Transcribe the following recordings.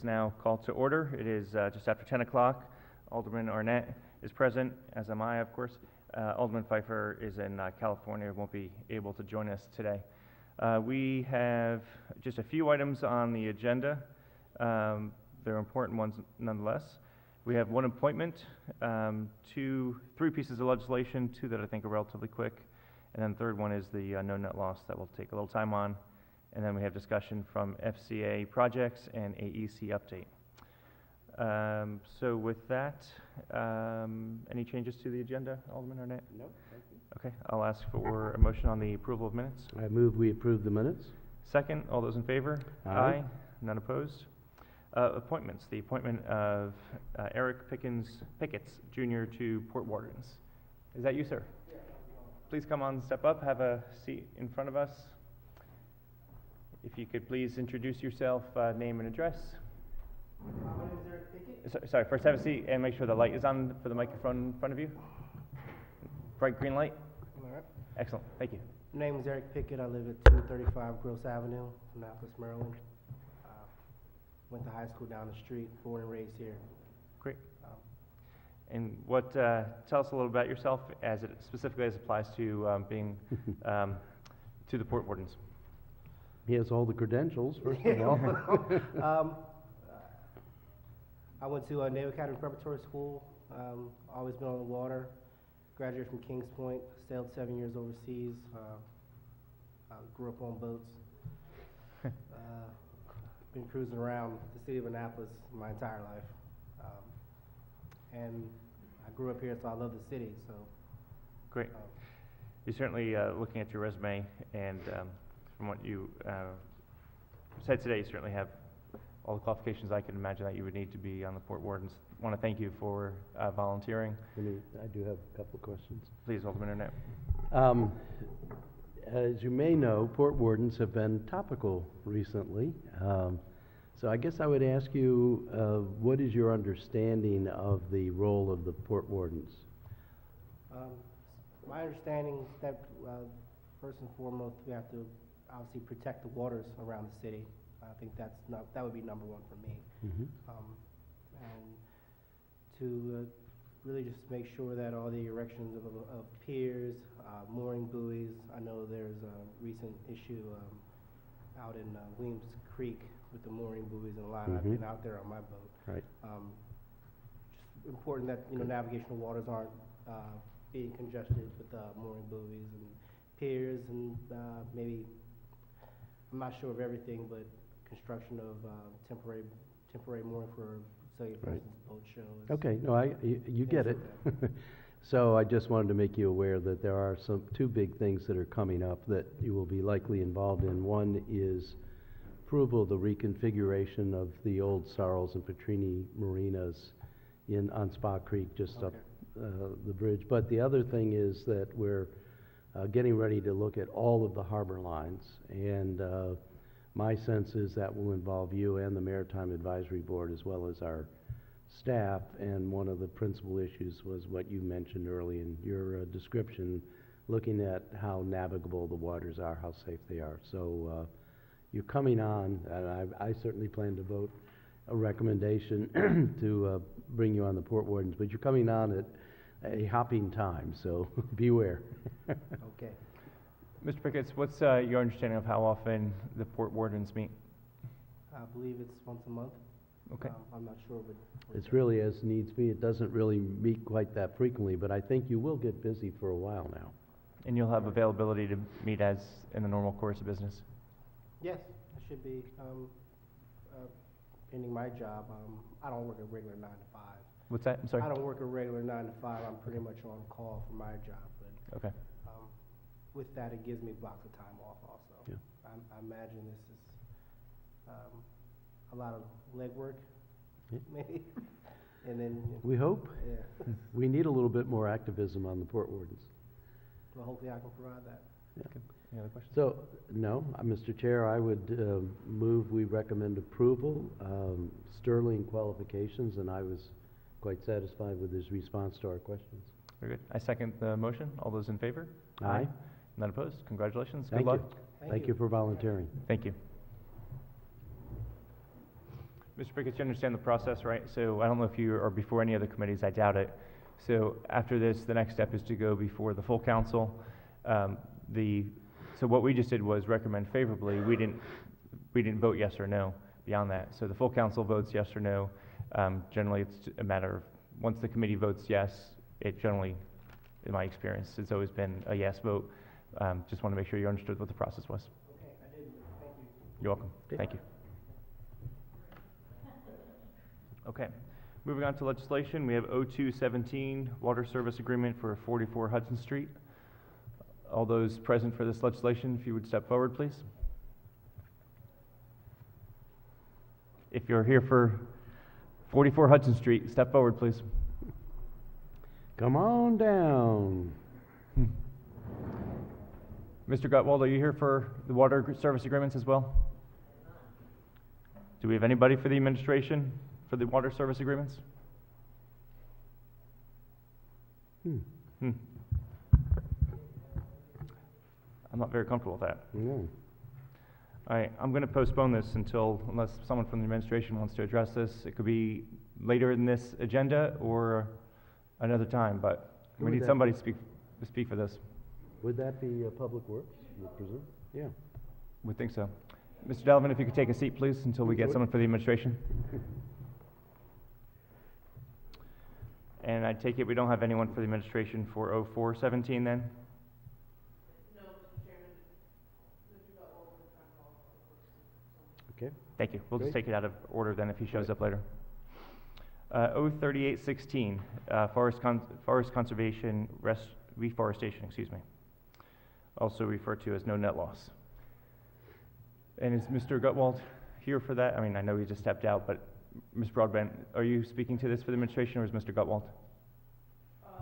now called to order. It is just after 10 o'clock. Alderman Arnett is present, as am I, of course. Alderman Pfeiffer is in California, won't be able to join us today. We have just a few items on the agenda. They're important ones nonetheless. We have one appointment, three pieces of legislation, two that I think are relatively quick, and then the third one is the no net loss that we'll take a little time on. And then we have discussion from FCA projects and AEC update. So with that, any changes to the agenda, Alderman Arnett? No, thank you. Okay, I'll ask for a motion on the approval of minutes. I move we approve the minutes. Second, all those in favor? Aye. None opposed? Appointments, the appointment of Eric Picketts Jr. to Port Wardens. Is that you, sir? Yeah. Please come on, step up, have a seat in front of us. If you could please introduce yourself, name and address. My name is Eric Pickett. Sorry, first have a seat and make sure the light is on for the microphone in front of you. Bright green light. All right. Excellent, thank you. My name is Eric Pickett. I live at 235 Gross Avenue, Annapolis, Maryland. Went to high school down the street, born and raised here. Great. And what, tell us a little about yourself as it specifically as applies to being to the Port Wardens. He has all the credentials, first of all. I went to Naval Academy Preparatory School, always been on the water, graduated from Kings Point, sailed 7 years overseas, grew up on boats, been cruising around the city of Annapolis my entire life, and I grew up here, so I love the city, so. Great. You certainly, looking at your resume and from what you said today, you certainly have all the qualifications I can imagine that you would need to be on the Port Wardens. I want to thank you for volunteering. I do have a couple of questions. Please, Alderman Arnett. As you may know, Port Wardens have been topical recently. So I guess I would ask you, what is your understanding of the role of the Port Wardens? My understanding is that first and foremost, we have to obviously protect the waters around the city. I think that would be number one for me. Mm-hmm. And to really just make sure that all the erections of piers, mooring buoys. I know there's a recent issue out in Williams Creek with the mooring buoys and a lot. Mm-hmm. I've been out there on my boat. Right. Just important that navigational waters aren't being congested with mooring buoys and piers and maybe, I'm not sure of everything, but construction of temporary mooring for, say, for Right. instance, boat shows. Okay, no, you get it. So I just wanted to make you aware that there are two big things that are coming up that you will be likely involved in. One is approval of the reconfiguration of the old Sarles and Petrini marinas on Spa Creek, just up the bridge. But the other thing is that we're getting ready to look at all of the harbor lines, and my sense is that will involve you and the Maritime Advisory Board as well as our staff, and one of the principal issues was what you mentioned early in your description, looking at how navigable the waters are, how safe they are. So you're coming on, and I certainly plan to vote a recommendation to bring you on the Port Wardens, but you're coming on at a hopping time, so beware. Okay. Mr. Pickett, what's your understanding of how often the Port Wardens meet? I believe it's once a month. Okay. I'm not sure, but It's really as needs be. It doesn't really meet quite that frequently, but I think you will get busy for a while now. And you'll have availability to meet as in the normal course of business? yes, I should be. Ending my job, I don't work a regular 9 to 5. What's that? I'm sorry? I don't work a regular 9 to 5. I'm pretty much on call for my job, but Okay. with that, it gives me blocks of time off also. Yeah. I imagine this is a lot of legwork, Yeah. maybe, and then We hope. yeah. We need a little bit more activism on the Port Wardens. Well, hopefully I can provide that. Any other questions? So, no, Mr. Chair, I would move we recommend approval, sterling qualifications, and I was quite satisfied with his response to our questions. Very good. I second the motion. All those in favor? Aye. None opposed? Congratulations. Thank Good luck. you. Thank you for volunteering. Thank you. Mr. Pickett, you understand the process, right? So I don't know if you are before any other committees, I doubt it. So after this, the next step is to go before the full council. So what we just did was recommend favorably. We didn't vote yes or no beyond that. So the full council votes yes or no. Generally, it's a matter of, once the committee votes yes, it generally, in my experience, it's always been a yes vote. Just want to make sure you understood what the process was. Okay, I did. Thank you. You're welcome. Okay. Thank you. Okay, moving on to legislation, we have 0217 Water Service Agreement for 44 Hudson Street. All those present for this legislation, if you would step forward, please. If you're here for 44 Hudson Street, step forward, please. Come on down. Mr. Gutwald, are you here for the water service agreements as well? Do we have anybody for the administration for the water service agreements? I'm not very comfortable with that. No. All right, I'm going to postpone this unless someone from the administration wants to address this. It could be later in this agenda or another time, but Who we would need that somebody to speak for this. Would that be Public Works, you presume? Yeah. Would think so. Mr. Delavan, if you could take a seat, please, until we get Sure. someone for the administration. And I take it we don't have anyone for the administration for 0417 then? Okay. Thank you. We'll just Great. take it out of order then if he shows Great. up later. 03816, Forest Conservation Reforestation, excuse me. Also referred to as no net loss. And is Mr. Gutwald here for that? I mean, I know he just stepped out, but Ms. Broadbent, are you speaking to this for the administration or is Mr. Gutwald? Either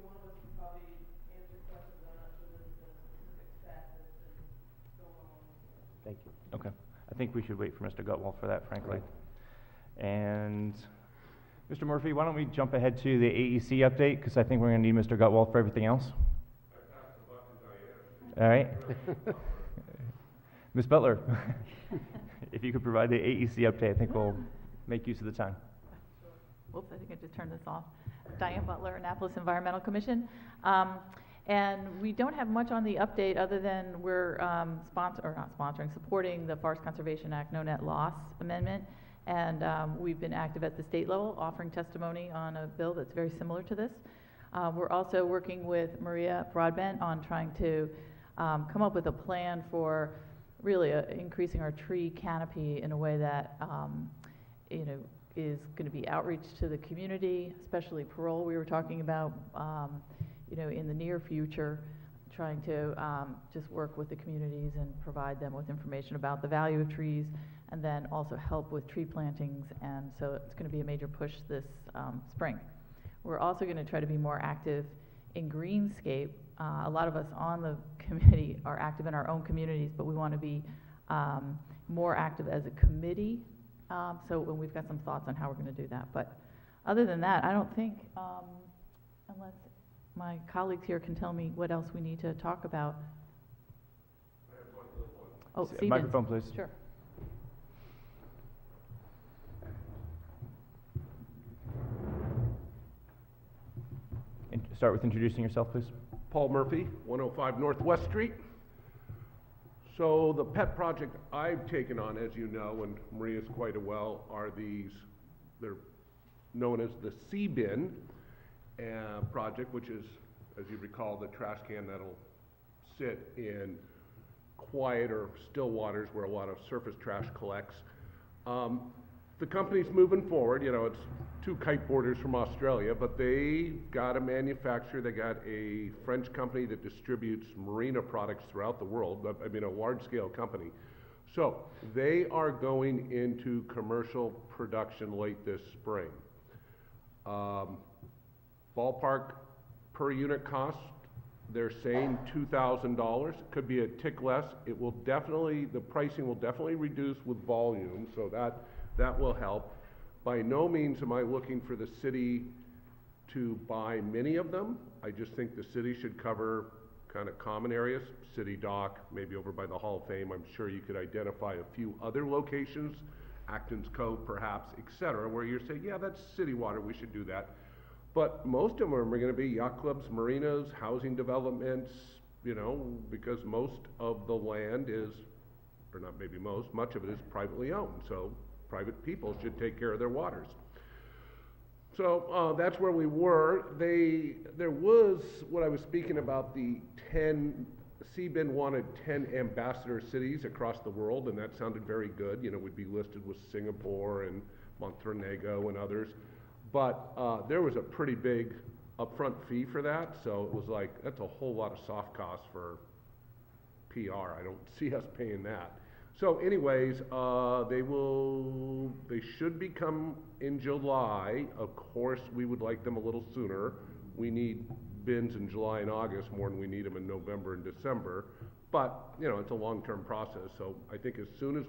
one of us can probably answer questions. I'm not sure there's been a specific fact that's been going on. Thank you. Okay. I think we should wait for Mr. Gutwald for that, frankly. And Mr. Murphy, why don't we jump ahead to the AEC update, because I think we're going to need Mr. Gutwald for everything else. All right. Ms. Butler, if you could provide the AEC update, I think we'll make use of the time. Whoops, I think I just turned this off. Diane Butler, Annapolis Environmental Commission. And we don't have much on the update other than we're supporting the Forest Conservation Act No Net Loss Amendment. And we've been active at the state level, offering testimony on a bill that's very similar to this. We're also working with Maria Broadbent on trying to come up with a plan for really increasing our tree canopy in a way that is going to be outreach to the community, especially parole we were talking about, in the near future, trying to just work with the communities and provide them with information about the value of trees, and then also help with tree plantings. And so it's going to be a major push this spring. We're also going to try to be more active in Greenscape. A lot of us on the committee are active in our own communities, but we want to be more active as a committee. So when we've got some thoughts on how we're going to do that. But other than that, I don't think, unless my colleagues here can tell me what else we need to talk about. Oh, Siemens. Microphone, please. Sure. Start with introducing yourself, please. Paul Murphy, 105 Northwest Street. So the pet project I've taken on, as you know, and Maria's quite well, are these, they're known as the C-bin project, which is, as you recall, the trash can that'll sit in quiet or still waters where a lot of surface trash collects. The company's moving forward, it's two kiteboarders from Australia, but they got a manufacturer, they got a French company that distributes marina products throughout the world, a large-scale company. So they are going into commercial production late this spring. Ballpark per unit cost, they're saying $2,000, could be a tick less. It will definitely, the pricing will definitely reduce with volume, so that will help. By no means am I looking for the city to buy many of them. I just think the city should cover kind of common areas, city dock, maybe over by the Hall of Fame. I'm sure you could identify a few other locations Acton's Cove perhaps, et cetera, where you're saying, yeah, that's city water, we should do that. But most of them are gonna be yacht clubs, marinas, housing developments, you know, because most of the land is, or not maybe most, much of it is privately owned, so private people should take care of their waters. So, that's where we were. There was, what I was speaking about, the 10, CBIN wanted 10 ambassador cities across the world, and that sounded very good. You know, we'd be listed with Singapore and Montenegro and others. But there was a pretty big upfront fee for that, so it was like, that's a whole lot of soft costs for PR. I don't see us paying that. So anyways, they should become in July. Of course, we would like them a little sooner. We need bins in July and August more than we need them in November and December. But, you know, it's a long-term process, so I think as soon as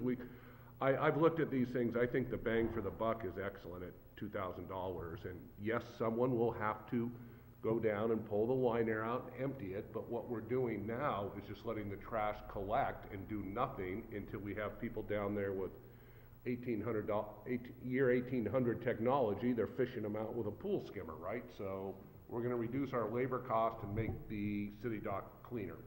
I've looked at these things, I think the bang for the buck is excellent at $2,000. And yes, someone will have to go down and pull the liner out and empty it, but what we're doing now is just letting the trash collect and do nothing until we have people down there with year 1800 technology. They're fishing them out with a pool skimmer, right? So we're gonna reduce our labor cost and make the city dock cleaner.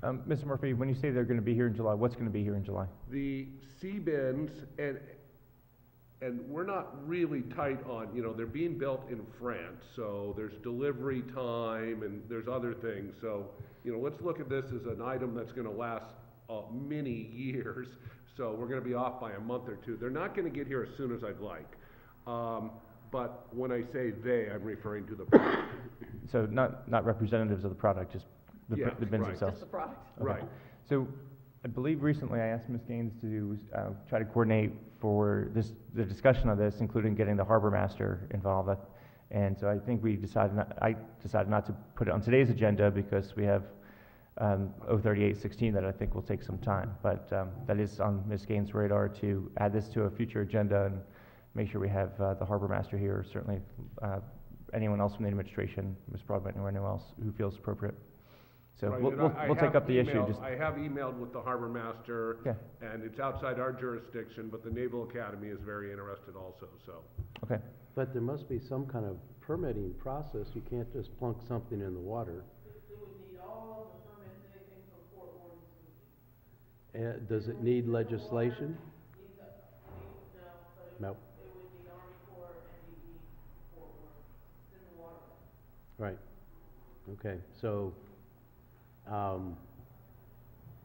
Mr. Murphy, when you say they're gonna be here in July, what's gonna be here in July? The C-bins, and we're not really tight on, you know, they're being built in France, so there's delivery time and there's other things. So, you know, let's look at this as an item that's gonna last many years. So we're gonna be off by a month or two. They're not gonna get here as soon as I'd like. But when I say they, I'm referring to the product. So not representatives of the product, just the Yeah, the bins right. themselves? Just the product. Okay. Right. So I believe recently I asked Ms. Gaines to try to coordinate for the discussion of this, including getting the harbor master involved. And so I think I decided not to put it on today's agenda because we have 03816 that I think will take some time. But that is on Ms. Gaines' radar to add this to a future agenda and make sure we have the harbor master here, certainly anyone else from the administration, Ms. Broadbent, or anyone else who feels appropriate. So Right, we'll and I take have up the issue. emailed- I have emailed with the harbor master, Yeah. and it's outside our jurisdiction, but the Naval Academy is very interested also, so. Okay. But there must be some kind of permitting process. You can't just plunk something in the water. It would need all of the permits, anything from Fort Warren to Does it need legislation? needs a, needs, no, but it, No. it would need Army Corps, MDE, Fort Warren, it's in the water. Right. Okay, so,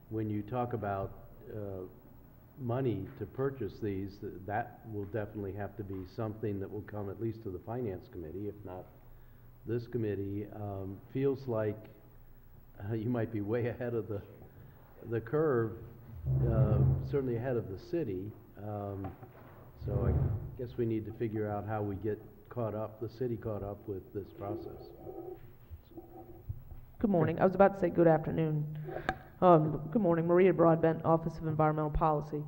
when you talk about, money to purchase these, that will definitely have to be something that will come at least to the finance committee, if not this committee. Feels like, you might be way ahead of the curve, certainly ahead of the city. So I guess we need to figure out how we get the city caught up with this process. Good morning. I was about to say good afternoon. Good morning. Maria Broadbent, Office of Environmental Policy.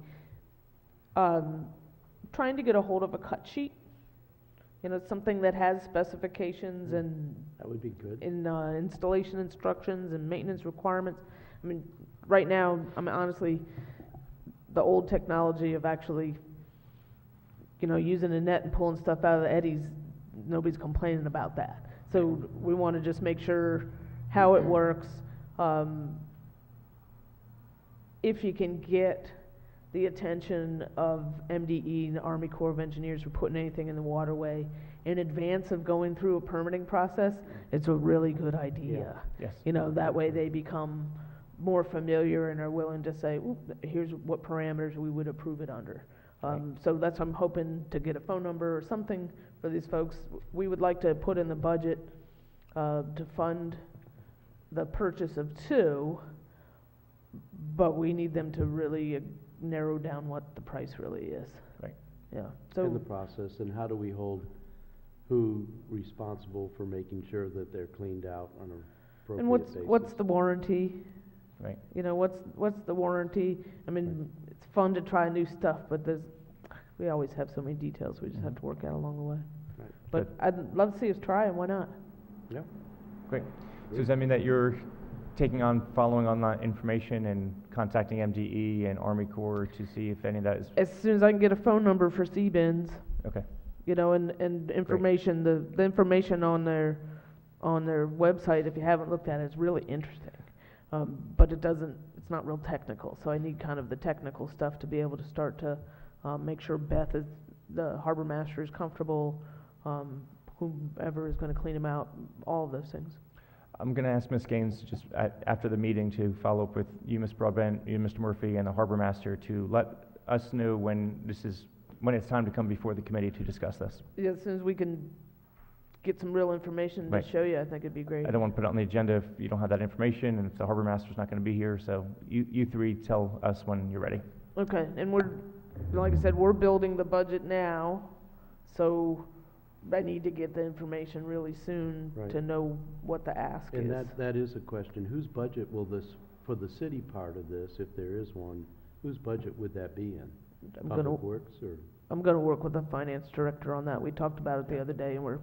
Trying to get a hold of a cut sheet, you know, something that has specifications and That would be good. installation instructions and maintenance requirements. I mean, right now, I mean, honestly, the old technology of actually, you know, using a net and pulling stuff out of the eddies, nobody's complaining about that. So we want to just make sure how it works. If you can get the attention of MDE and the Army Corps of Engineers for putting anything in the waterway in advance of going through a permitting process, it's a really good idea. Yes. You know, that way they become more familiar and are willing to say, "Oop, here's what parameters we would approve it under." So that's, I'm hoping to get a phone number or something for these folks. We would like to put in the budget to fund the purchase of 2, but we need them to really narrow down what the price really is. Right. Yeah, In the so, process, and how do we hold who responsible for making sure that they're cleaned out on an appropriate and basis? what's the warranty? Right. You know, what's the warranty? I mean, it's fun to try new stuff, but we always have so many details we just have to work out along the way. Right. But I'd love to see us try, and why not? Yeah. Great. So does that mean that you're following on that information and contacting MDE and Army Corps to see if any of that is, As soon as I can get a phone number for C-bins, okay, you know, and information, the information on their website, if you haven't looked at it, is really interesting. But it's not real technical, so I need kind of the technical stuff to be able to start to make sure the harbor master is comfortable, whomever is gonna clean them out, all of those things. I'm going to ask Ms. Gaines just after the meeting to follow up with you, Ms. Broadbent, you, Mr. Murphy, and the harbor master to let us know when it's time to come before the committee to discuss this. Yeah, as soon as we can get some real information to Right. show you, I think it'd be great. I don't want to put it on the agenda if you don't have that information and if the harbor master's not going to be here, so you three tell us when you're ready. Okay, and like I said, we're building the budget now, so I need to get the information really soon Right. to know what the ask is. And that is a question. Whose budget will this, for the city part of this, if there is one, whose budget would that be in? I'm gonna, Public Works or? I'm gonna work with the finance director on that. We talked about it the other day, and we're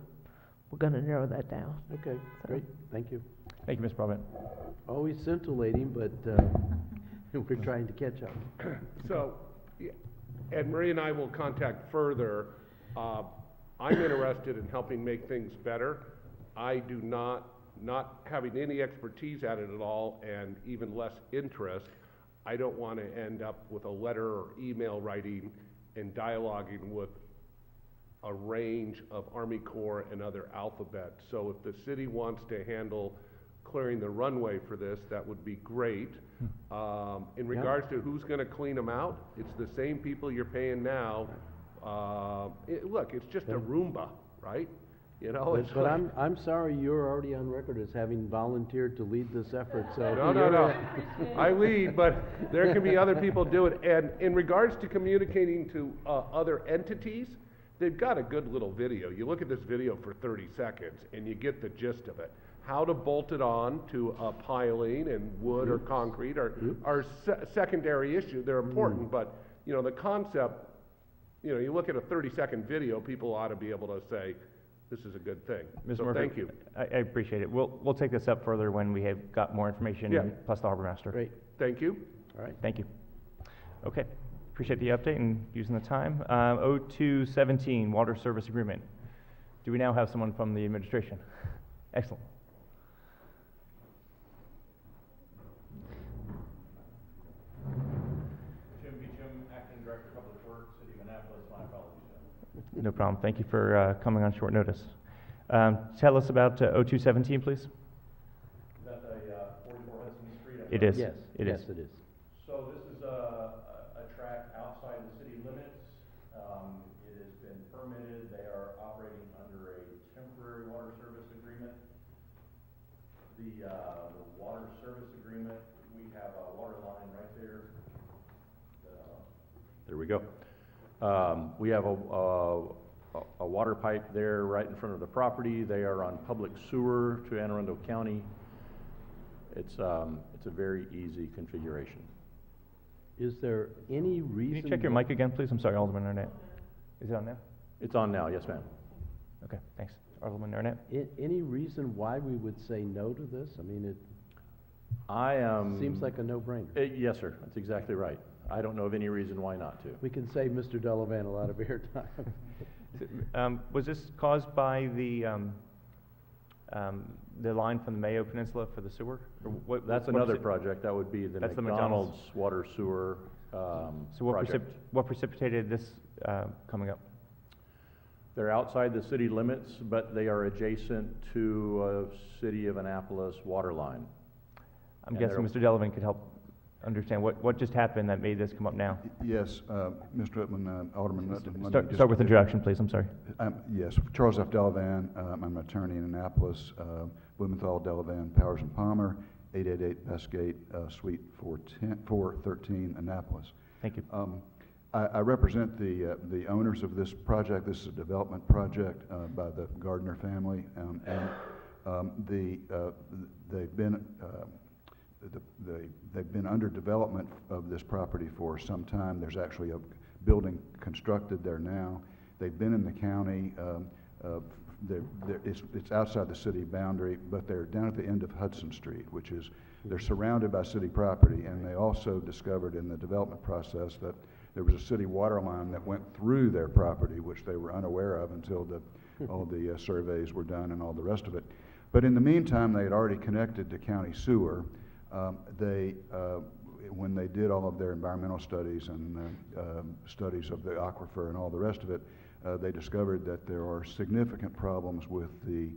gonna narrow that down. Okay, So- great, thank you. Thank you, Ms. Broadbent. Always scintillating, but we're trying to catch up. So, yeah, and Marie and I will contact further. I'm interested in helping make things better. I do not having any expertise at it at all and even less interest, I don't want to end up with a letter or email writing and dialoguing with a range of Army Corps and other alphabets. So if the city wants to handle clearing the runway for this, that would be great. In regards to who's going to clean them out, it's the same people you're paying now. Look, it's just a Roomba, right? You know, it's But like- I'm sorry, you're already on record as having volunteered to lead this effort, so. No. I lead, but there can be other people do it. And in regards to communicating to other entities, they've got a good little video. You look at this video for 30 seconds and you get the gist of it. How to bolt it on to a piling and wood or concrete are secondary issues. They're important, but you know, the concept, you know, you look at a 30-second video, people ought to be able to say, this is a good thing. Ms. So Murphy, thank you. I appreciate it. We'll take this up further when we have got more information, Yeah. plus the harbor master. Great, Thank you. all right. Thank you. Okay, appreciate the update and using the time. 0217, Water Service Agreement. Do we now have someone from the administration? Excellent. Jim Beecham, Acting Director of Public Works, City of Annapolis. My apologies. No problem. Thank you for coming on short notice. Tell us about 0217, please. Is that the 44 Hudson Street? It is. Yes, It yes, is. it is. So this is a tract outside the city limits. It has been permitted. They are operating under a temporary water service agreement. The water service agreement, we have a water line right there. There we go. We have a water pipe there right in front of the property. They are on public sewer to Anne Arundel County. It's a very easy configuration. Is there any reason? Can you check your mic again, please? I'm sorry, Alderman Arnett. Is it on now? It's on now, yes, ma'am. Okay, thanks. Alderman Arnett? Any reason why we would say no to this? I mean, it I am. seems like a no-brainer. Yes, sir. That's exactly right. I don't know of any reason why not to. We can save Mr. Delavan a lot of airtime. Was this caused by the line from the Mayo Peninsula for the sewer? Or That's what another was it- project. That would be the That's the McDonald's water sewer So project. what precipitated this coming up? They're outside the city limits, but they are adjacent to a City of Annapolis water line. I'm And guessing Mr. Delavan could help understand what just happened that made this come up now. Yes, Mr. Whitman, Alderman Nutt. Start with introduction, please. I'm sorry. Yes, Charles F. Delavan, I'm an attorney in Annapolis, Blumenthal, Delavan, Powers and Palmer, 888 Westgate, Suite 413, Annapolis. Thank you. I represent the owners of this project. This is a development project by the Gardner family, they've been under development of this property for some time. There's actually a building constructed there now. They've been in the county. It's outside the city boundary, but they're down at the end of Hudson Street, which is They're surrounded by city property, and they also discovered in the development process that there was a city water line that went through their property, which they were unaware of until all the surveys were done and all the rest of it. But in the meantime, they had already connected to county sewer. When they did all of their environmental studies and studies of the aquifer and all the rest of it, they discovered that there are significant problems with the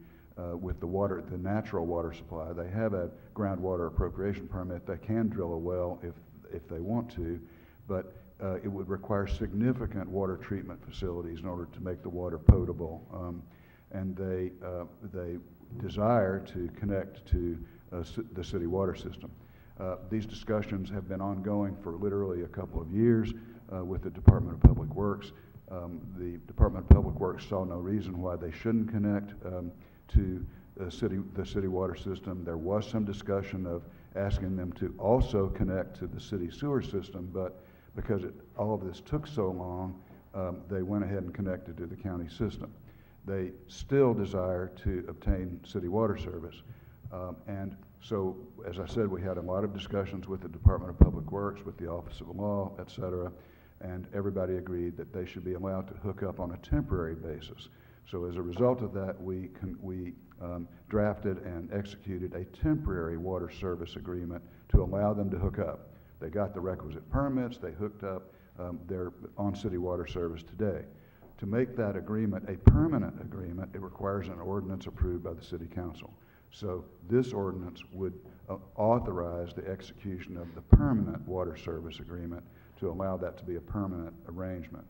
water, the natural water supply. They have a groundwater appropriation permit. They can drill a well if they want to, but it would require significant water treatment facilities in order to make the water potable. And they desire to connect to the city water system. These discussions have been ongoing for literally a couple of years with the Department of Public Works. The Department of Public Works saw no reason why they shouldn't connect to the city water system. There was some discussion of asking them to also connect to the city sewer system, but because all of this took so long, they went ahead and connected to the county system. They still desire to obtain city water service. And so, as I said, we had a lot of discussions with the Department of Public Works, with the Office of Law, et cetera, and everybody agreed that they should be allowed to hook up on a temporary basis. So as a result of that, we drafted and executed a temporary water service agreement to allow them to hook up. They got the requisite permits, they hooked up, they're on city water service today. To make that agreement a permanent agreement, it requires an ordinance approved by the City Council. So this ordinance would authorize the execution of the permanent water service agreement to allow that to be a permanent arrangement.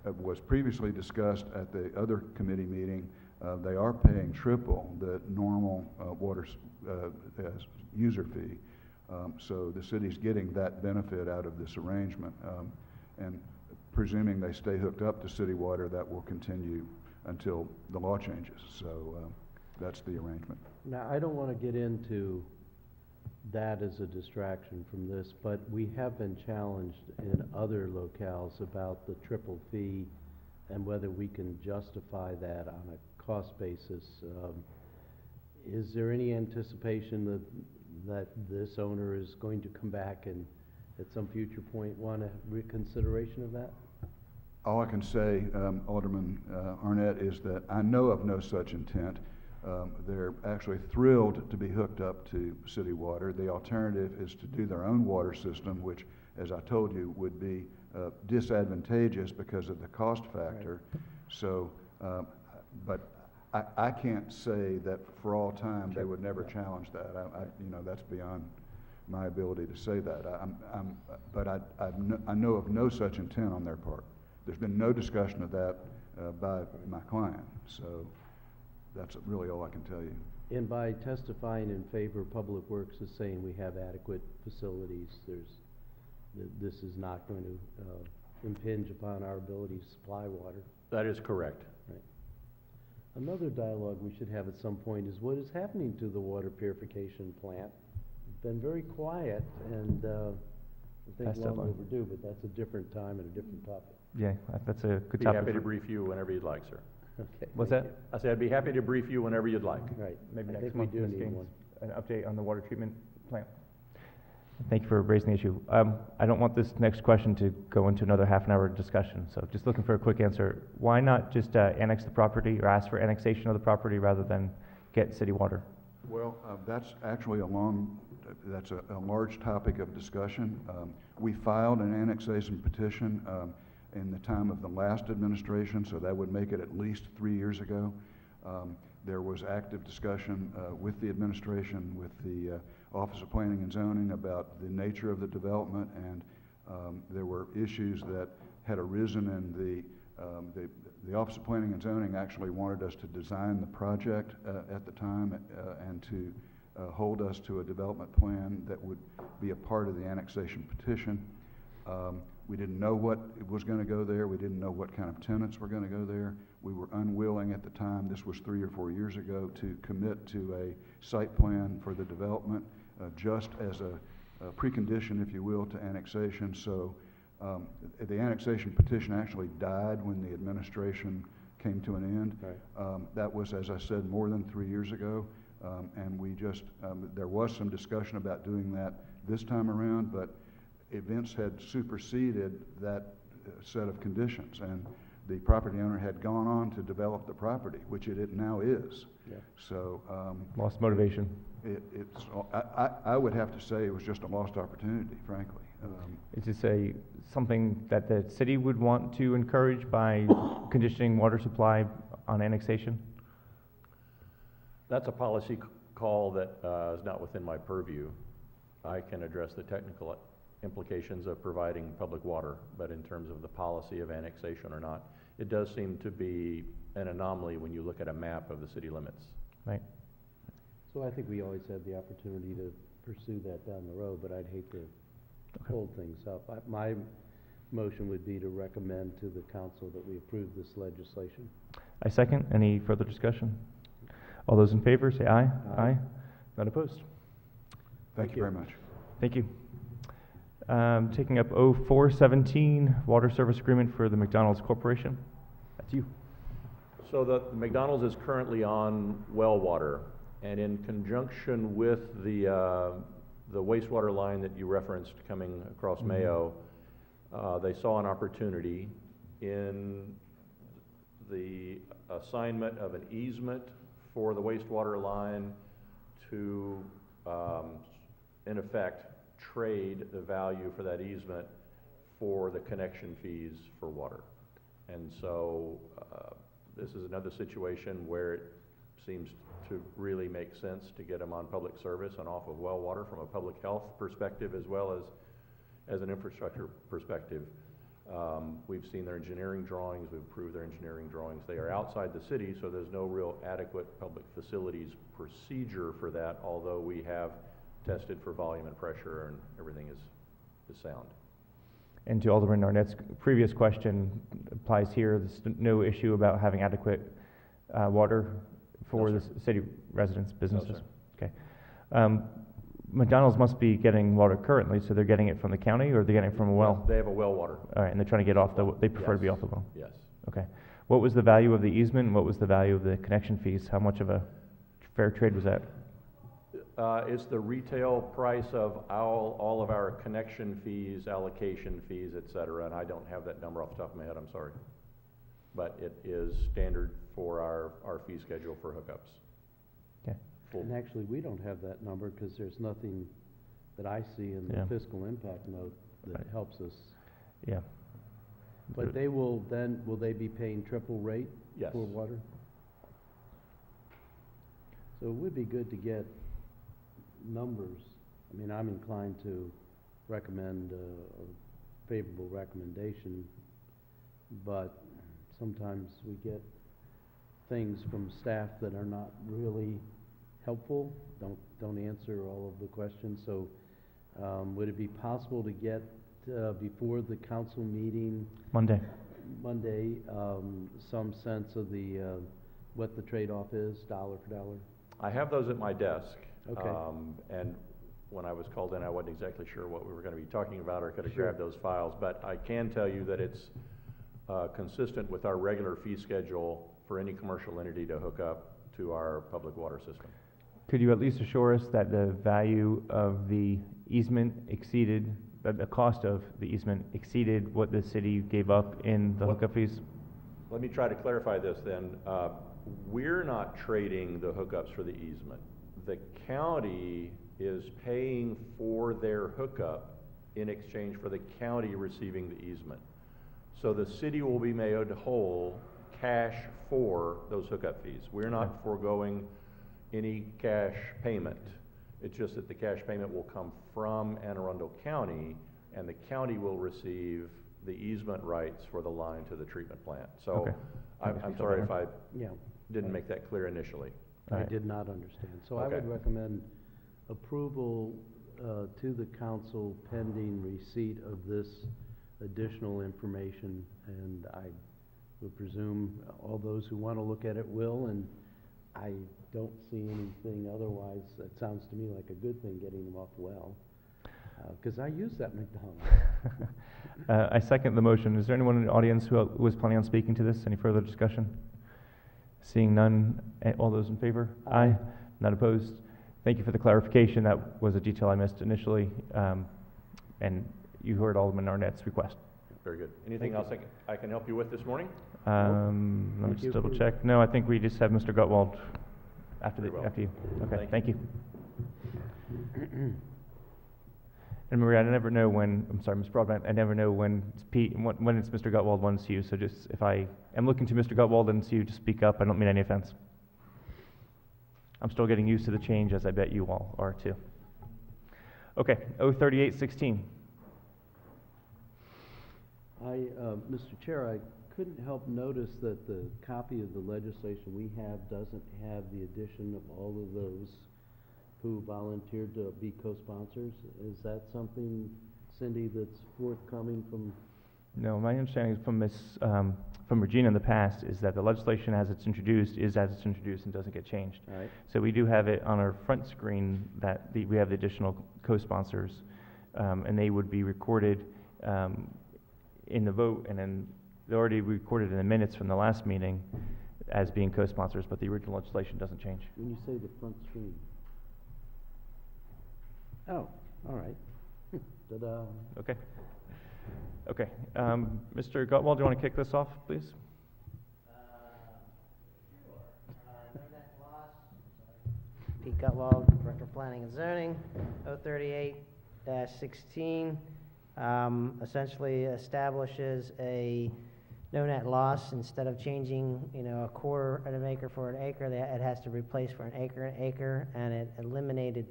It was previously discussed at the other committee meeting. They are paying triple the normal water user fee. So the city's getting that benefit out of this arrangement. And presuming they stay hooked up to city water, that will continue until the law changes. So that's the arrangement. Now, I don't want to get into that as a distraction from this, but we have been challenged in other locales about the triple fee and whether we can justify that on a cost basis. Is there any anticipation that this owner is going to come back and at some future point want a reconsideration of that? All I can say, Alderman Arnett, is that I know of no such intent. They're actually thrilled to be hooked up to city water. The alternative is to do their own water system, which, as I told you, would be disadvantageous because of the cost factor. Right. So, but I can't say that for all time they would never challenge that. That's beyond my ability to say that. But I know of no such intent on their part. There's been no discussion of that by my client. So that's really all I can tell you. And by testifying in favor, Public Works is saying we have adequate facilities. This is not going to impinge upon our ability to supply water. That is correct. Right. Another dialogue we should have at some point is what is happening to the water purification plant. It's been very quiet, and I think long overdue, but that's a different time and a different topic. Yeah, that's a good Be topic. happy to brief you whenever you'd like, sir. Okay. What's that? I said I'd be happy to brief you whenever you'd like. Right. Maybe I next think month, we do Ms. need Gaines, one. an update on the water treatment plant. Thank you for raising the issue. I don't want this next question to go into another half an hour discussion, so just looking for a quick answer. Why not just annex the property or ask for annexation of the property rather than get city water? Well, that's actually that's a large topic of discussion. We filed an annexation petition in the time of the last administration, so that would make it at least 3 years ago. There was active discussion with the administration, with the Office of Planning and Zoning about the nature of the development, and there were issues that had arisen in the Office of Planning and Zoning actually wanted us to design the project at the time and to hold us to a development plan that would be a part of the annexation petition. We didn't know what was going to go there. We didn't know what kind of tenants were going to go there. We were unwilling at the time, this was 3 or 4 years ago, to commit to a site plan for the development just as a precondition, if you will, to annexation. So the annexation petition actually died when the administration came to an end. Right. That was, as I said, more than 3 years ago. And we just, there was some discussion about doing that this time around, but events had superseded that set of conditions, and the property owner had gone on to develop the property, which it now is. Yeah. So, Lost motivation. I would have to say it was just a lost opportunity, frankly. Is this something that the city would want to encourage by conditioning water supply on annexation? That's a policy call that is not within my purview. I can address the technical implications of providing public water, but in terms of the policy of annexation or not, it does seem to be an anomaly when you look at a map of the city limits. Right. So I think we always have the opportunity to pursue that down the road, but I'd hate to hold things up. My motion would be to recommend to the council that we approve this legislation. I second. Any further discussion? All those in favor, say aye. Aye. None opposed? Thank you very much. Thank you. Taking up 0417, water service agreement for the McDonald's Corporation. That's you. So the McDonald's is currently on well water, and in conjunction with the wastewater line that you referenced coming across Mayo, they saw an opportunity in the assignment of an easement for the wastewater line to, in effect, trade the value for that easement for the connection fees for water. And so this is another situation where it seems to really make sense to get them on public service and off of well water from a public health perspective as well as an infrastructure perspective. We've seen their engineering drawings, we've approved their engineering drawings. They are outside the city, so there's no real adequate public facilities procedure for that, although we have tested for volume and pressure and everything is sound. And to Alderman Arnett's previous question applies here. There's no issue about having adequate water for No, the city residents, businesses? sir. Okay. McDonald's must be getting water currently, so they're getting it from the county, or they're getting it from a well? They have a well water. All right, and they're trying to get off they prefer to be Yes. off the well? Yes. Okay. What was the value of the easement, and what was the value of the connection fees? How much of a fair trade was that? It's the retail price of all of our connection fees, allocation fees, et cetera, and I don't have that number off the top of my head, I'm sorry. But it is standard for our fee schedule for hookups. Okay. And actually, we don't have that number because there's nothing that I see in the Yeah. fiscal impact note that Right. helps us. Yeah. But they will they be paying triple rate Yes. for water? So it would be good to get numbers. I mean, I'm inclined to recommend a favorable recommendation, but sometimes we get things from staff that are not really helpful, don't answer all of the questions. So would it be possible to get before the council meeting Monday. some sense of what the trade-off is, dollar for dollar? I have those at my desk. Okay. And when I was called in, I wasn't exactly sure what we were going to be talking about or could have Sure. grabbed those files, but I can tell you that it's consistent with our regular fee schedule for any commercial entity to hook up to our public water system. Could you at least assure us that the value of the easement exceeded, that the cost of the easement exceeded what the city gave up in the What- hookup fees? Let me try to clarify this then. We're not trading the hookups for the easement. The county is paying for their hookup in exchange for the county receiving the easement. So the city will be made whole cash for those hookup fees. We're not foregoing any cash payment. It's just that the cash payment will come from Anne Arundel County, and the county will receive the easement rights for the line to the treatment plant. So Okay. I'm sorry if I Yeah, didn't make that clear initially. All I right. did not understand. So I Okay. would recommend approval to the council pending receipt of this additional information, and I would presume all those who want to look at it will, and I don't see anything otherwise. It sounds to me like a good thing, getting them off well, because I use that McDonald's. I second the motion. Is there anyone in the audience who was planning on speaking to this? Any further discussion? Seeing none, all those in favor? Aye. None opposed? Thank you for the clarification. That was a detail I missed initially. And you heard Alderman Arnett's request. Very good. Anything else I can help you with this morning? Let me Thank just you. double check. No, I think we just have Mr. Gutwald after Very well. after you. Okay, Thank you. thank you. And Maria, I never know when, I'm sorry, Ms. Broadbent, I never know when it's Pete, and when it's Mr. Gutwald, when it's you. So just, if I am looking to Mr. Gutwald and see you to speak up, I don't mean any offense. I'm still getting used to the change, as I bet you all are too. Okay, 03816. Mr. Chair, I couldn't help notice that the copy of the legislation we have doesn't have the addition of all of those who volunteered to be co-sponsors. Is that something, Cindy, that's forthcoming from? No, my understanding from from Regina in the past is that the legislation as it's introduced is as it's introduced and doesn't get changed. All right. So we do have it on our front screen that we have the additional co-sponsors, and they would be recorded in the vote, and then they're already recorded in the minutes from the last meeting as being co-sponsors, but the original legislation doesn't change. When you say the front screen? Oh, all right. Ta-da. Okay. Okay. Mr. Gutwald, do you want to kick this off, please? Pete Gutwald, Director of Planning and Zoning, 038-16, essentially establishes a no net loss. Instead of changing, a quarter of an acre for an acre, it has to replace for an acre, and it eliminated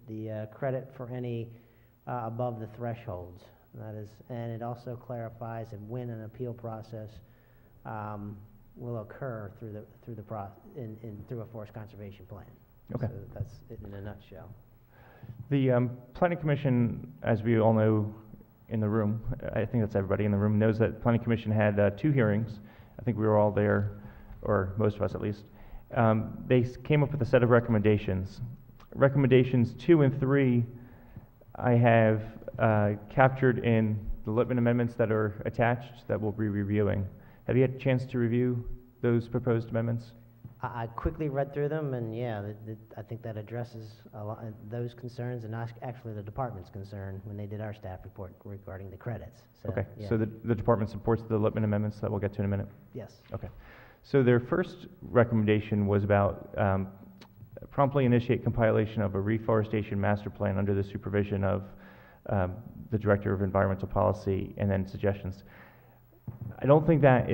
the credit for any above the thresholds. And it also clarifies that when an appeal process will occur through a forest conservation plan. Okay. So that's it in a nutshell. The Planning Commission, as we all know in the room, I think that's everybody in the room, knows that Planning Commission had 2 hearings. I think we were all there, or most of us at least. They came up with a set of recommendations. Recommendations 2 and 3 I have captured in the Lippman amendments that are attached that we'll be reviewing. Have you had a chance to review those proposed amendments? I quickly read through them, and I think that addresses a lot those concerns, and actually the department's concern when they did our staff report regarding the credits. So, Okay, yeah. so the department supports the Lippman amendments that we'll get to in a minute? Yes. Okay. So their first recommendation was about promptly initiate compilation of a reforestation master plan under the supervision of the Director of Environmental Policy, and then suggestions. I don't think that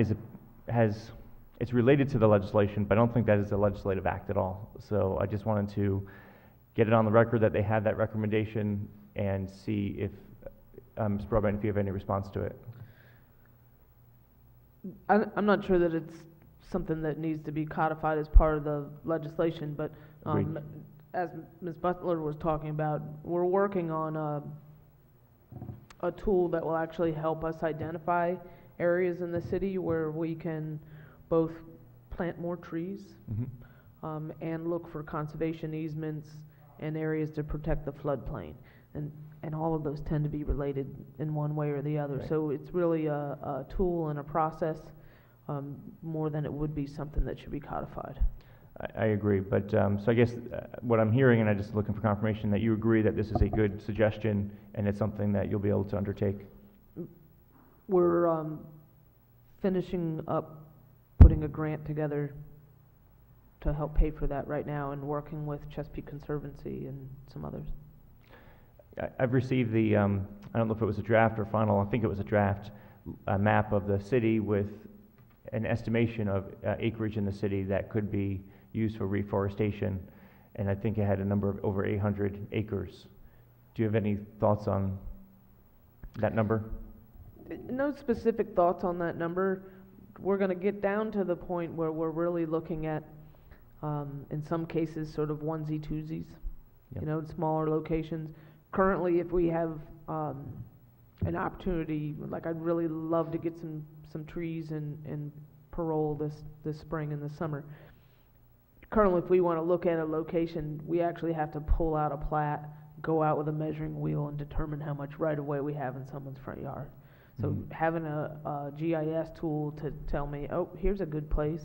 it's related to the legislation, but I don't think that is a legislative act at all. So I just wanted to get it on the record that they had that recommendation and see if, Ms. Broadbent, if you have any response to it. I'm not sure that it's something that needs to be codified as part of the legislation, but Agreed. as Ms. Butler was talking about, we're working on a tool that will actually help us identify areas in the city where we can both plant more trees and look for conservation easements and areas to protect the floodplain. And all of those tend to be related in one way or the other. Right. So it's really a tool and a process more than it would be something that should be codified. I agree, but so I guess what I'm hearing, and I'm just looking for confirmation, that you agree that this is a good suggestion and it's something that you'll be able to undertake. We're finishing up putting a grant together to help pay for that right now, and working with Chesapeake Conservancy and some others. I've received the, I don't know if it was a draft or final, I think it was a draft, map of the city with an estimation of acreage in the city that could be used for reforestation, and I think it had a number of over 800 acres. Do you have any thoughts on that number? No specific thoughts on that number. We're going to get down to the point where we're really looking at, in some cases, sort of onesie-twosies, Yep. Smaller locations. Currently, if we have an opportunity, like I'd really love to get some trees and parole this spring and this summer. Currently, if we want to look at a location, we actually have to pull out a plat, go out with a measuring wheel, and determine how much right-of-way we have in someone's front yard. So having a GIS tool to tell me, oh, here's a good place,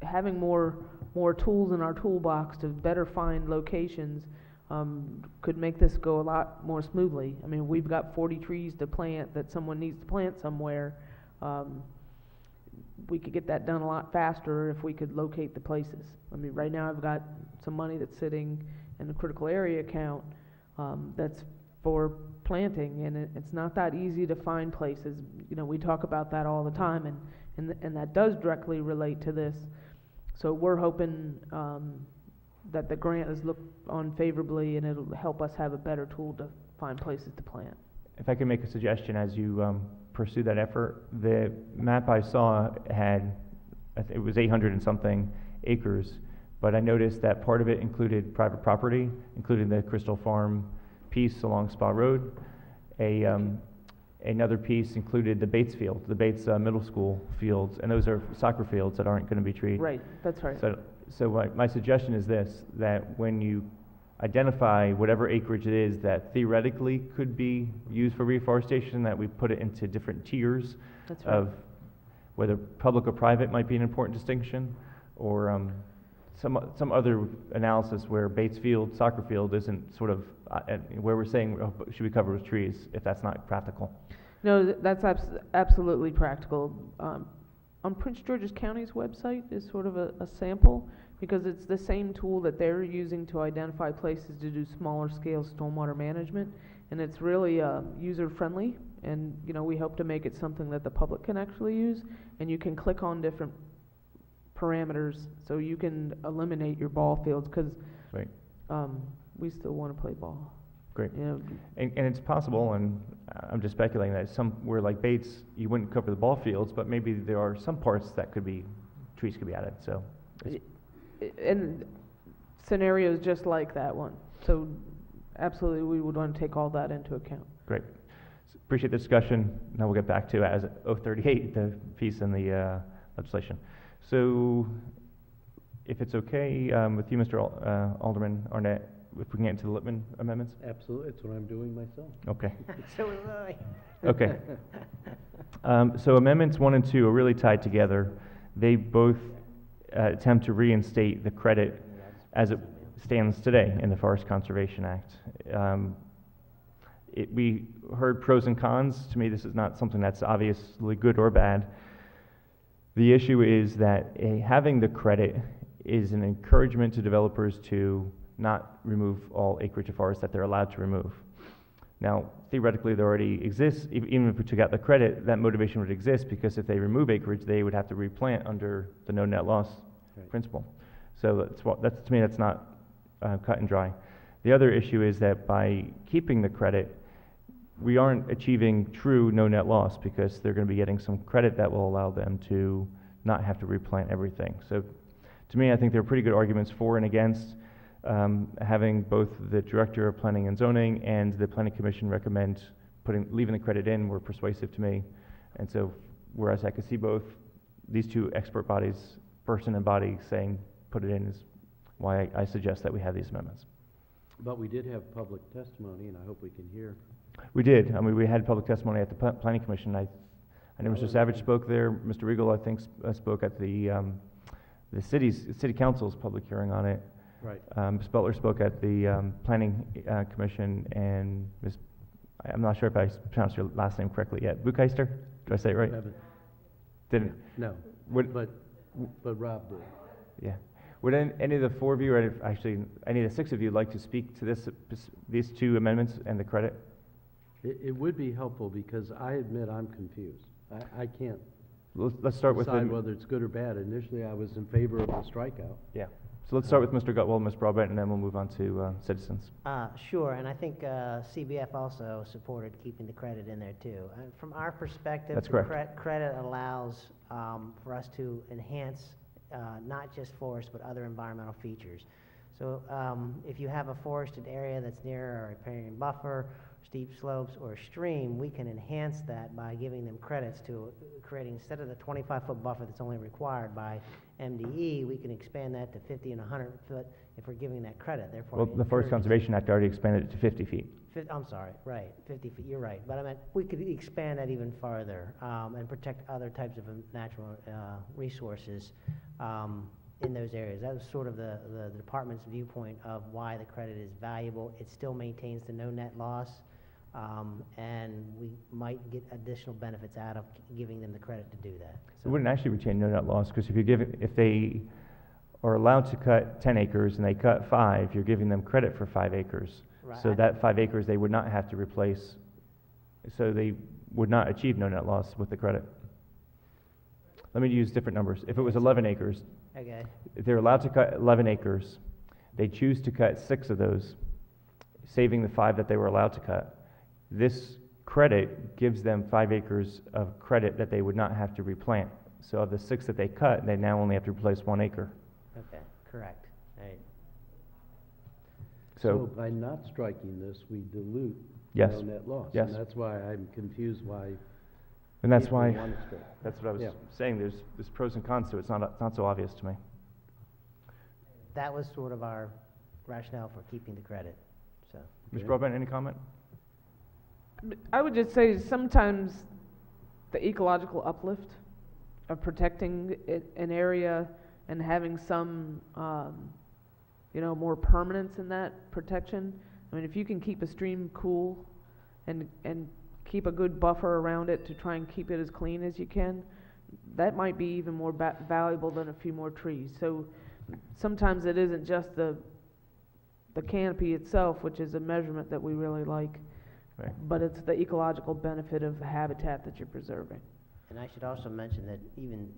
having more tools in our toolbox to better find locations could make this go a lot more smoothly. I mean, we've got 40 trees to plant that someone needs to plant somewhere. We could get that done a lot faster if we could locate the places. I mean, right now I've got some money that's sitting in the critical area account that's for planting, and it's not that easy to find places. You know, we talk about that all the time, and that does directly relate to this. So we're hoping that the grant is looked on favorably, and it'll help us have a better tool to find places to plant. If I could make a suggestion as you pursue that effort, the map I saw had, it was 800 and something acres, but I noticed that part of it included private property, including the Crystal Farm piece along Spa Road. Another piece included the Bates field, the Bates Middle School fields, and those are soccer fields that aren't going to be treated. Right, that's right. So my suggestion is this, that when you identify whatever acreage it is that theoretically could be used for reforestation, that we put it into different tiers That's right. of whether public or private might be an important distinction, or some other analysis where Bates Field, soccer field isn't sort of where we're saying should be covered with trees, if that's not practical. No, that's absolutely practical. On Prince George's County's website is sort of a sample, because it's the same tool that they're using to identify places to do smaller scale stormwater management, and it's really user friendly, and you know, we hope to make it something that the public can actually use, and you can click on different parameters so you can eliminate your ball fields, because Right. We still want to play ball. Great. You know, And it's possible, and I'm just speculating, that somewhere like Bates, you wouldn't cover the ball fields, but maybe there are some parts that could be, trees could be added, so. and scenarios just like that one. So absolutely, we would want to take all that into account. Great. Appreciate the discussion. Now we'll get back to, as 038, the piece in the legislation. So if it's okay with you, Mr. Alderman Arnett, if we can get into the Lippman amendments? Absolutely, it's what I'm doing myself. Okay. So was I. Okay. So amendments 1 and 2 are really tied together. They both attempt to reinstate the credit as it stands today in the Forest Conservation Act. We heard pros and cons. To me, this is not something that's obviously good or bad. The issue is that having the credit is an encouragement to developers to not remove all acreage of forest that they're allowed to remove. Now, theoretically, there already exists, even if we took out the credit, that motivation would exist, because if they remove acreage, they would have to replant under the no net loss principle. So to me, that's not cut and dry. The other issue is that by keeping the credit, we aren't achieving true no net loss, because they're going to be getting some credit that will allow them to not have to replant everything. So to me, I think there are pretty good arguments for and against. Having both the Director of Planning and Zoning and the Planning Commission recommend leaving the credit in were persuasive to me. And so, whereas I could see both these two expert bodies, person and body, saying put it in, is why I suggest that we have these amendments. But we did have public testimony, and I hope we can hear. We did. I mean, we had public testimony at the Planning Commission. I know Mr. Savage spoke there. Mr. Regal, I think, spoke at the City Council's public hearing on it. Right. Ms. Butler spoke at the Planning Commission, and I'm not sure if I pronounced your last name correctly yet. Bucheister? Did I say it right? Didn't? No, but Rob did. Yeah. Would any of the four of you, or actually any of the six of you, like to speak to these two amendments and the credit? It would be helpful, because I admit I'm confused. I can't Let's start with decide whether it's good or bad. Initially, I was in favor of the strikeout. Yeah. So let's start with Mr. Gutwell and Ms. Broadbent, and then we'll move on to citizens. Sure, and I think CBF also supported keeping the credit in there too. From our perspective, That's the correct. credit allows for us to enhance not just forest but other environmental features. So if you have a forested area that's near a riparian buffer, steep slopes, or a stream, we can enhance that by giving them credits to creating, instead of the 25-foot buffer that's only required by MDE, we can expand that to 50 and 100 foot if we're giving that credit, therefore. Well, it the Forest encourages- Conservation Act already expanded it to 50 feet. I'm sorry, right, 50 feet, you're right. But I meant, we could expand that even farther, and protect other types of natural resources in those areas. That was sort of the department's viewpoint of why the credit is valuable. It still maintains the no net loss, and we might get additional benefits out of giving them the credit to do that. It wouldn't actually retain no net loss, because if they are allowed to cut 10 acres and they cut 5, you're giving them credit for 5 acres. Right. So that 5 acres, they would not have to replace, so they would not achieve no net loss with the credit. Let me use different numbers. If it was 11 acres, Okay, if they're allowed to cut 11 acres, they choose to cut 6 of those, saving the 5 that they were allowed to cut. This credit gives them 5 acres of credit that they would not have to replant. So of the 6 that they cut, they now only have to replace 1 acre. okay, correct, right. So by not striking this, we dilute Yes. no net loss. Yes. And that's why I'm confused why And that's people why, want to strike. that's what I was Yeah. saying, there's pros and cons to it, it's not so obvious to me. That was sort of our rationale for keeping the credit, so. Ms. Okay. Broadbent, any comment? I would just say sometimes the ecological uplift of protecting an area and having some, more permanence in that protection. I mean, if you can keep a stream cool and keep a good buffer around it to try and keep it as clean as you can, that might be even more valuable than a few more trees. So sometimes it isn't just the canopy itself, which is a measurement that we really like, Right. but it's the ecological benefit of the habitat that you're preserving. And I should also mention that even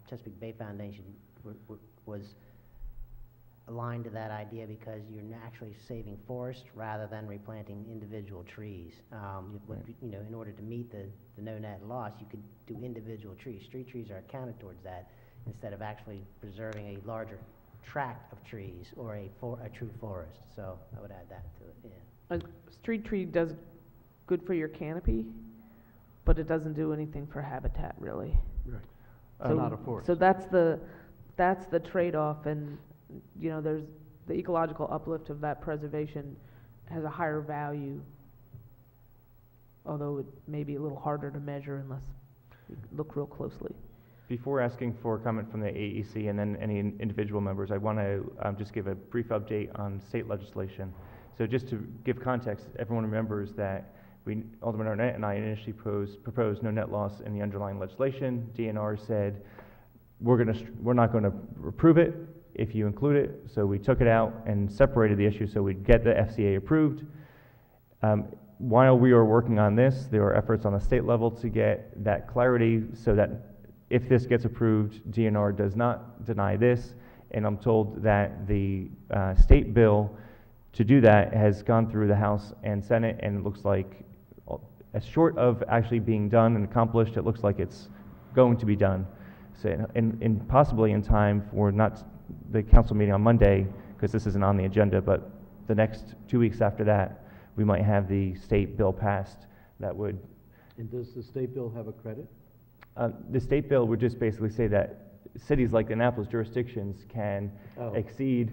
Chesapeake Bay Foundation was aligned to that idea because you're actually saving forest rather than replanting individual trees. In order to meet the no net loss, you could do individual trees. Street trees are accounted towards that instead of actually preserving a larger tract of trees or a true forest. So I would add that to it, yeah. A street tree does good for your canopy, but it doesn't do anything for habitat, really. Right. So- Not a forest. So that's the trade-off, and, there's the ecological uplift of that preservation has a higher value, although it may be a little harder to measure unless you look real closely. Before asking for comment from the AEC and then any individual members, I want to just give a brief update on state legislation. So just to give context, everyone remembers that Alderman Arnett and I initially proposed no net loss in the underlying legislation. DNR said, we're not going to approve it if you include it. So we took it out and separated the issue so we'd get the FCA approved. While we are working on this, there are efforts on the state level to get that clarity so that if this gets approved, DNR does not deny this. And I'm told that the state bill to do that has gone through the House and Senate, and it looks like, as short of actually being done and accomplished, it looks like it's going to be done. So, and possibly in time for not the council meeting on Monday, because this isn't on the agenda, but the next 2 weeks after that, we might have the state bill passed that would. And does the state bill have a credit? The state bill would just basically say that cities like the Annapolis jurisdictions can exceed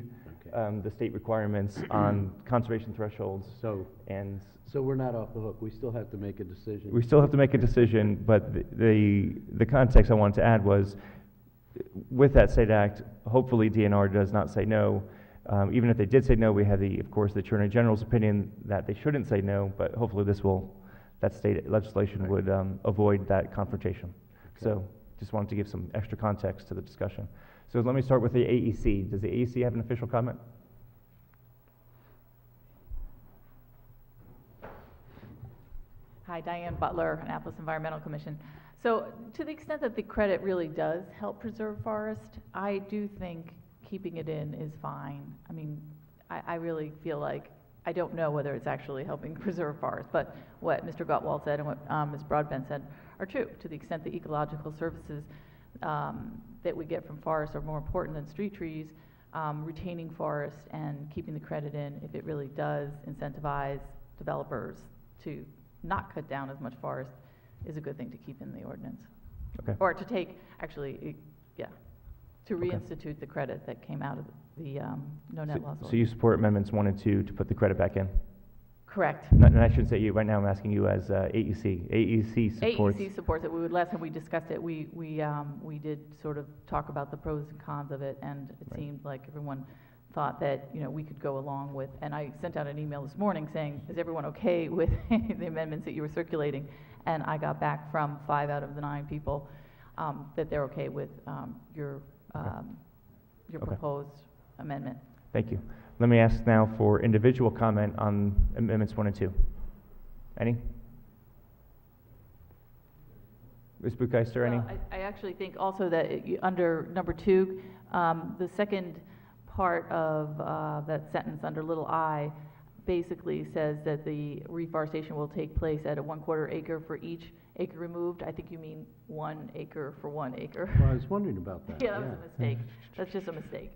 the state requirements on conservation thresholds. So we're not off the hook. We still have to make a decision. we still have to make a decision, but the context I wanted to add was, with that state act, hopefully DNR does not say no. Even if they did say no, we have of course, the Attorney General's opinion that they shouldn't say no, but hopefully that state legislation would avoid that confrontation. Okay. So just wanted to give some extra context to the discussion. So let me start with the AEC. Does the AEC have an official comment? Hi, Diane Butler, Annapolis Environmental Commission. So to the extent that the credit really does help preserve forest, I do think keeping it in is fine. I mean, I really feel like, I don't know whether it's actually helping preserve forest, but what Mr. Gottwald said and what Ms. Broadbent said are true. To the extent the ecological services that we get from forests are more important than street trees, retaining forest and keeping the credit in, if it really does incentivize developers, to not cut down as much forest is a good thing to keep in the ordinance. Okay. Or to take, actually, to Okay. reinstitute the credit that came out of the no net loss. So you support amendments 1 and 2 to put the credit back in? Correct. And I shouldn't say you, right now I'm asking you as AEC. AEC supports. AEC supports it. Last time we discussed it, we did sort of talk about the pros and cons of it, and it Right. seemed like everyone thought that, we could go along with, and I sent out an email this morning saying, is everyone okay with the amendments that you were circulating? And I got back from 5 out of the 9 people, that they're okay with, your Okay. proposed amendment. Thank you. Let me ask now for individual comment on amendments 1 and 2. Any? Ms. Bukeister, any? Well, I actually think also that under number 2, the second part of that sentence under little I basically says that the reforestation will take place at a 1/4 acre for each acre removed. I think you mean 1 acre for 1 acre. Well, I was wondering about that. Yeah, that was a mistake. That's just a mistake.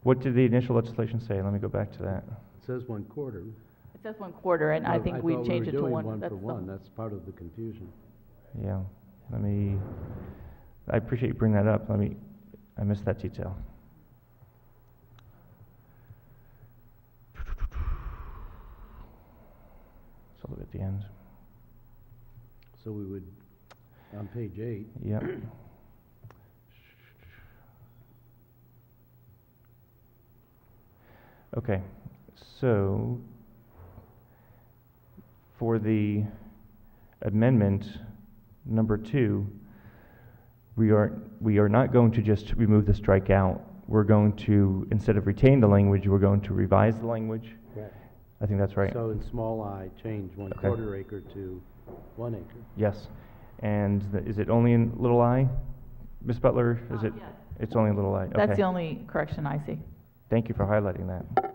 What did the initial legislation say? Let me go back to that. It says 1/4. It says 1/4, and I think we thought changed it were to doing 1. one That's for the- one, that's part of the confusion. Yeah, I appreciate you bringing that up. I missed that detail. It's all the way at the end. So we would, on page 8, Yep. Okay, so for the amendment number 2, we are not going to just remove the strikeout. We're going to, instead of retain the language, we're going to revise the language. correct. I think that's right. So in small I, change 1/4 acre to 1 acre. Yes. And is it only in little I? Ms. Butler, is it? yes. It's only in little I, okay. That's the only correction I see. Thank you for highlighting that.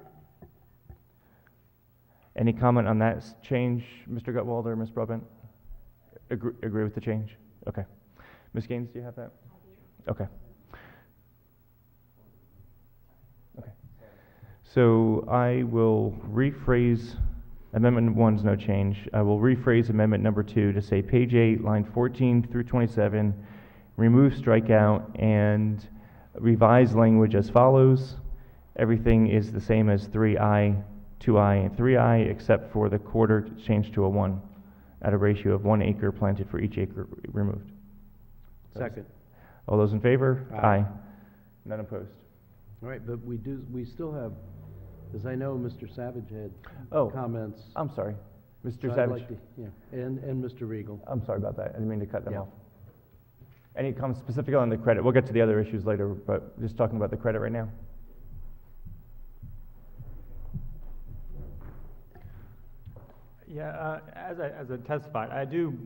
Any comment on that change, Mr. Gutwalder, Ms. Broadbent? Agree with the change? Okay. Ms. Gaines, do you have that? Okay. Okay. So I will rephrase, Amendment 1's no change. I will rephrase Amendment number 2 to say page 8, line 14 through 27, remove strikeout and revise language as follows. Everything is the same as 3I, 2I, and 3I, except for the quarter change to a 1 at a ratio of 1 acre planted for each acre removed. Second. All those in favor? Aye. None opposed. All right, but we still have, as I know Mr. Savage had Oh, comments. I'm sorry. so Mr. I'd Savage, like to- Yeah, and Mr. Regal. I'm sorry about that. I didn't mean to cut them Yeah. off. Any comments specifically on the credit? We'll get to the other issues later, but just talking about the credit right now. Yeah, as I testified, I do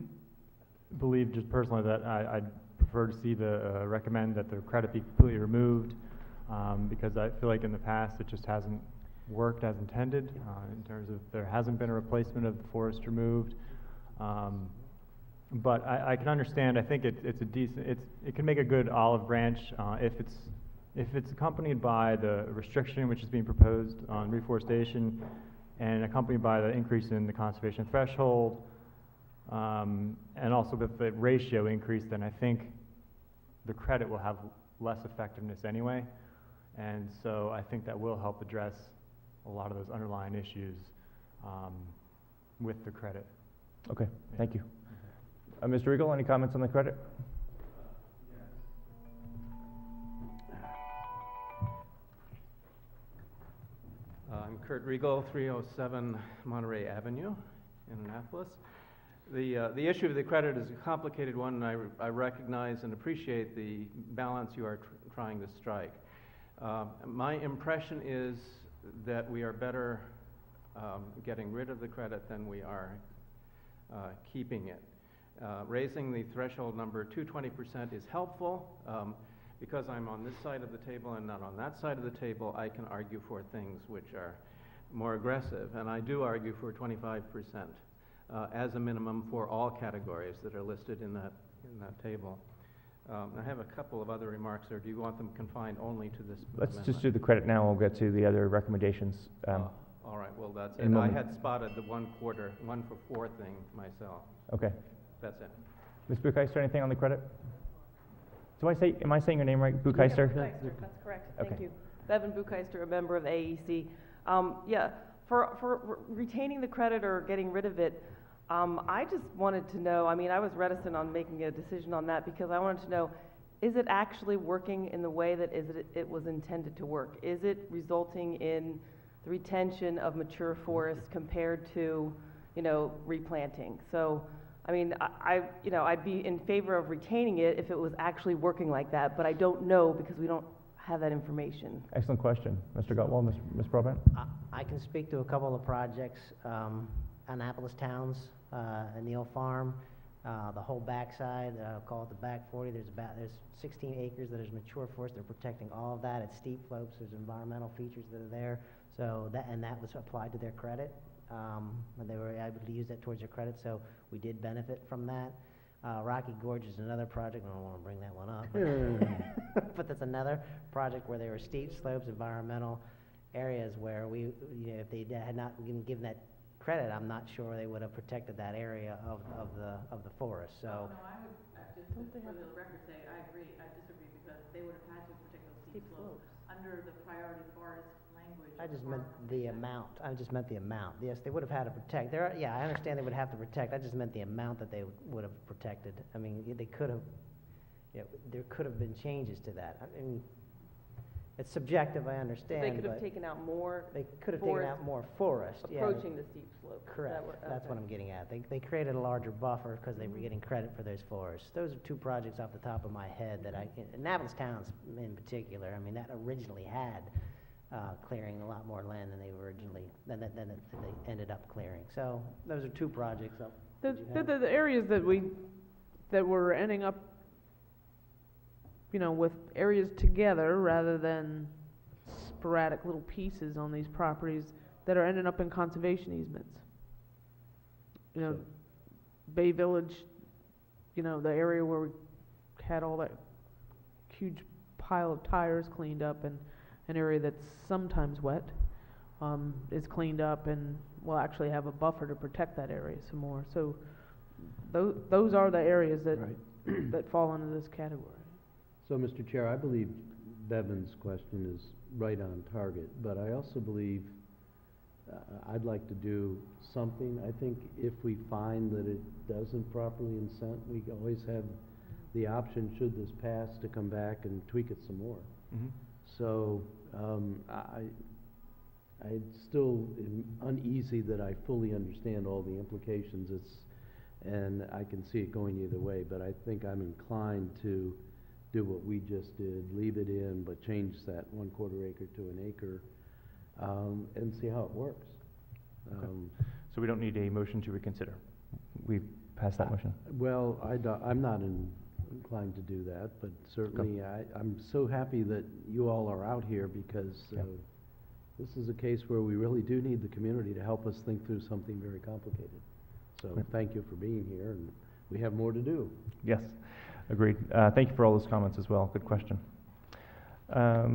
believe just personally that I'd prefer to see recommend that the credit be completely removed, because I feel like in the past it just hasn't worked as intended, in terms of there hasn't been a replacement of the forest removed. But I can understand, I think it's a decent, it can make a good olive branch, if it's accompanied by the restriction which is being proposed on reforestation, and accompanied by the increase in the conservation threshold, and also with the ratio increase, then I think the credit will have less effectiveness anyway. And so I think that will help address a lot of those underlying issues with the credit. Okay, thank you. Mr. Regal, any comments on the credit? I'm Kurt Regal, 307 Monterey Avenue in Annapolis. The issue of the credit is a complicated one, and I recognize and appreciate the balance you are trying to strike. My impression is that we are better getting rid of the credit than we are keeping it. Raising the threshold number to 20% is helpful. Because I'm on this side of the table and not on that side of the table, I can argue for things which are more aggressive, and I do argue for 25% as a minimum for all categories that are listed in that table. I have a couple of other remarks, or do you want them confined only to this Let's amendment? just do the credit now, we'll get to the other recommendations. All right, well, that's In it. a I moment. had spotted the 1 for 4 thing myself. Okay. That's it. Ms. Bukeister, anything on the credit? Am I saying your name right, Bukeister? Bukeister, that's correct, thank Okay. you. Bevan Bukeister, a member of the AEC. Yeah, for retaining the credit or getting rid of it, I just wanted to know, I mean, I was reticent on making a decision on that because I wanted to know, is it actually working in the way that it was intended to work? Is it resulting in the retention of mature forests compared to, replanting? So, I mean, I'd be in favor of retaining it if it was actually working like that, but I don't know because we don't have that information. Excellent question. Mr. Gutwald, Ms. Broadbent? I can speak to a couple of projects, Annapolis Towns, Neal Farm, the whole backside, call it the back 40, there's 16 acres that is mature forest, they're protecting all of that, it's steep slopes, there's environmental features that are there, so that was applied to their credit, and they were able to use that towards their credit, so we did benefit from that. Rocky Gorge is another project, I don't want to bring that one up, but that's another project where there were steep slopes, environmental areas where if they had not been given that credit, I'm not sure they would have protected that area of the forest, so. No, I would, just for the record say, I disagree, because they would have had to protect those steep slopes under the priority forest language. I just meant the amount, yes, they would have had to protect, I understand they would have to protect, I just meant the amount that they would have protected. I mean, they could have, there could have been changes to that, I mean, it's subjective, I understand, They could have but taken out more they could have taken forest out more forest, yeah. approaching the steep slope. Is that Correct, that's what I'm getting at. They created a larger buffer because they were getting credit for those forests. Those are two projects off the top of my head that Annapolis Towns in particular, I mean, that originally had clearing a lot more land than they ended up clearing. So those are two projects. The areas that were ending up, with areas together rather than sporadic little pieces on these properties that are ending up in conservation easements. Bay Village, the area where we had all that huge pile of tires cleaned up, and an area that's sometimes wet, is cleaned up and will actually have a buffer to protect that area some more. So those are the areas that, that fall into this category. So, Mr. Chair, I believe Bevan's question is right on target, but I also believe I'd like to do something. I think if we find that it doesn't properly incent, we always have the option, should this pass, to come back and tweak it some more. Mm-hmm. So, I still am uneasy that I fully understand all the implications. And I can see it going either way, but I think I'm inclined to do what we just did, leave it in, but change that 1/4 acre to an acre, and see how it works. So we don't need a motion to reconsider. We've passed that motion. Well, I'm not inclined to do that, but certainly I'm so happy that you all are out here because this is a case where we really do need the community to help us think through something very complicated. So thank you for being here, and we have more to do. Yes, agreed. Thank you for all those comments as well. Good question. All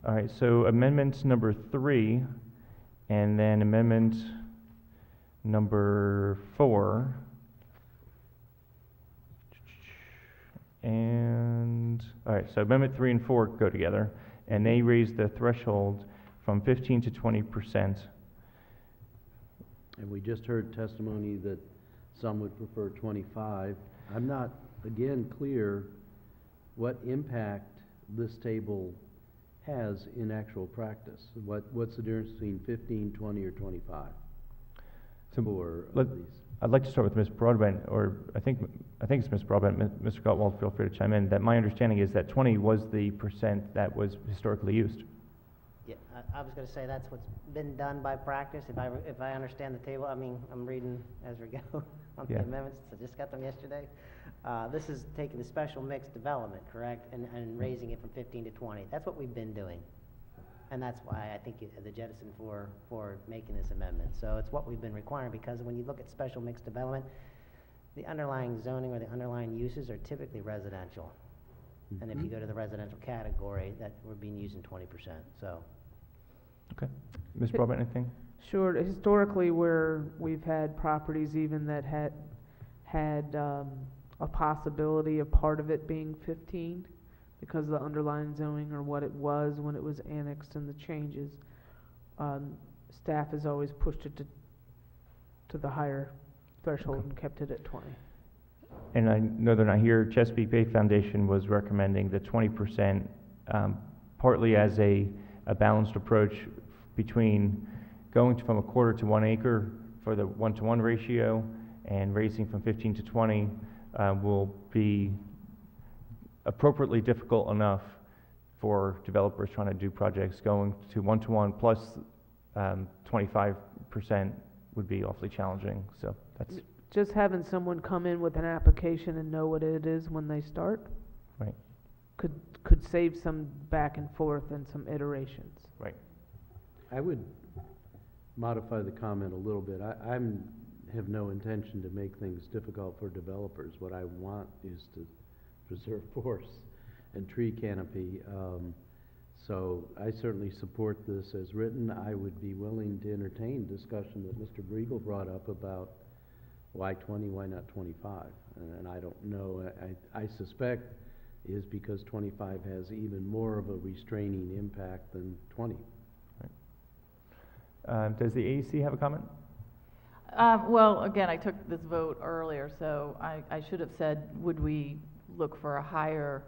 right, so amendment number 3, and then amendment number 4. And, all right, so amendment 3 and 4 go together, and they raise the threshold from 15 to 20%. And we just heard testimony that some would prefer 25. I'm not, again, clear what impact this table has in actual practice. What's the difference between 15, 20, or 25 for these? I'd like to start with Ms. Broadbent, or I think it's Ms. Broadbent. Mr. Gottwald, feel free to chime in. That my understanding is that 20 was the % that was historically used. Yeah, I was going to say that's what's been done by practice. If I understand the table, I mean, I'm reading as we go on the amendments. I just got them yesterday. This is taking the special mixed development, correct, and raising it from 15 to 20. That's what we've been doing, and that's why I think the jettison for making this amendment. So it's what we've been requiring, because when you look at special mixed development, the underlying zoning or the underlying uses are typically residential. And if you go to the residential category, that we're being used in 20%. So. Okay. Ms. Broadbent, anything? Sure, historically where we've had properties even that had a possibility of part of it being 15 because of the underlying zoning or what it was when it was annexed and the changes, staff has always pushed it to the higher threshold and kept it at 20. And I know they're not here, Chesapeake Bay Foundation was recommending the 20%, partly as a balanced approach between going from a quarter to 1 acre for the 1-to-1 ratio and raising from 15 to 20 will be appropriately difficult enough for developers trying to do projects. Going to 1-to-1 plus 25% would be awfully challenging, so that's... Just having someone come in with an application and know what it is when they start. Right. Could save some back and forth and some iterations. Right. I would modify the comment a little bit. I have no intention to make things difficult for developers. What I want is to preserve forests and tree canopy. So I certainly support this as written. I would be willing to entertain discussion that Mr. Briegel brought up about why 20, why not 25? And I don't know. I suspect is because 25 has even more of a restraining impact than 20. Right. Does the AEC have a comment? Well, again, I took this vote earlier, so I should have said, would we look for a higher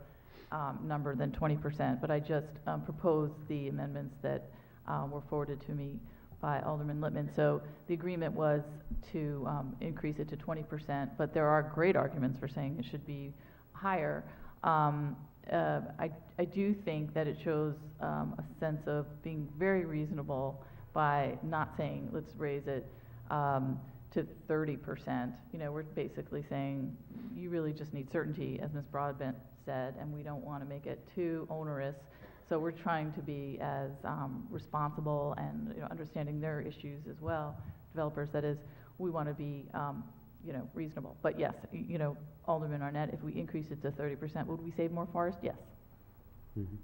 number than 20%? But I just proposed the amendments that were forwarded to me by Alderman Lippman. So the agreement was to increase it to 20%, but there are great arguments for saying it should be higher. I do think that it shows a sense of being very reasonable by not saying, let's raise it to 30%. You know, we're basically saying you really just need certainty, as Ms. Broadbent said, and we don't want to make it too onerous. So we're trying to be as responsible and understanding their issues as well, developers. That is, we want to be reasonable. But yes, Alderman Arnett, if we increase it to 30%, would we save more forest? Yes. Mm-hmm.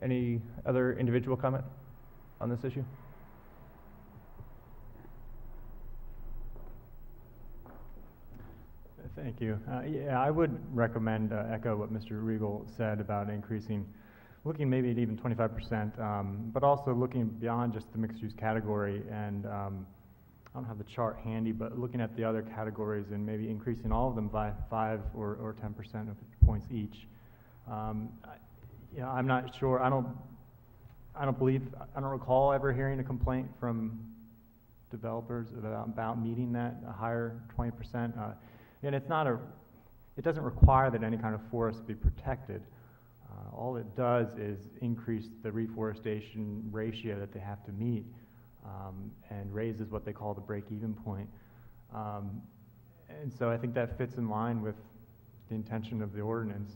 Any other individual comment on this issue? Thank you. Yeah, I would recommend echo what Mr. Riegel said about increasing, looking maybe at even 25%, but also looking beyond just the mixed-use category. And I don't have the chart handy, but looking at the other categories and maybe increasing all of them by 5 or 10% of points each. I'm not sure. I don't recall ever hearing a complaint from developers about meeting that a higher 20%. And it doesn't require that any kind of forest be protected. All it does is increase the reforestation ratio that they have to meet, and raises what they call the break-even point. And so I think that fits in line with the intention of the ordinance.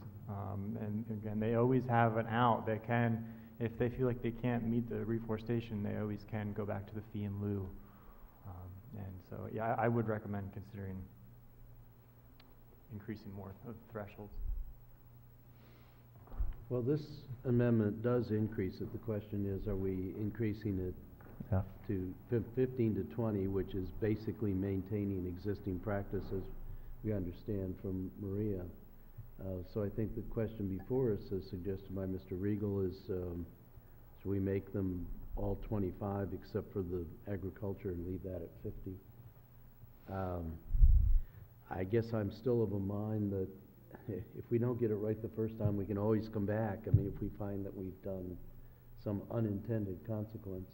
And again, they always have an out. They can, if they feel like they can't meet the reforestation, they always can go back to the fee in lieu. And so, yeah, I would recommend considering increasing more of the thresholds. Well, this amendment does increase it. The question is, are we increasing it to 15 to 20, which is basically maintaining existing practices we understand from Maria. So I think the question before us, as suggested by Mr. Riegel, is should we make them all 25 except for the agriculture and leave that at 50? I guess I'm still of a mind that if we don't get it right the first time, we can always come back. I mean, if we find that we've done some unintended consequence.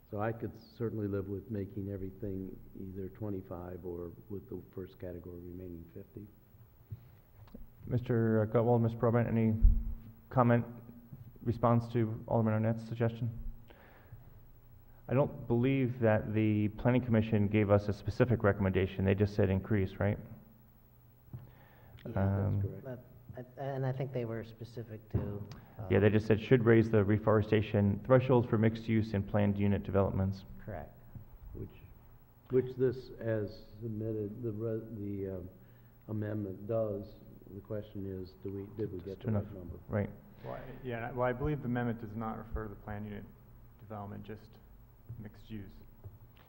So I could certainly live with making everything either 25 or with the first category remaining 50. Mr. Gutwald, Ms. Broadbent, any comment, response to Alderman Arnett's suggestion? I don't believe that the Planning Commission gave us a specific recommendation. They just said increase, right? Yeah, that's correct. And I think they were specific to... yeah, they just said should raise the reforestation threshold for mixed use and planned unit developments. Correct. Which this, as submitted, the amendment does. The question is, did we get the right number? Right. Well, I believe the amendment does not refer to the planned unit development, just mixed use.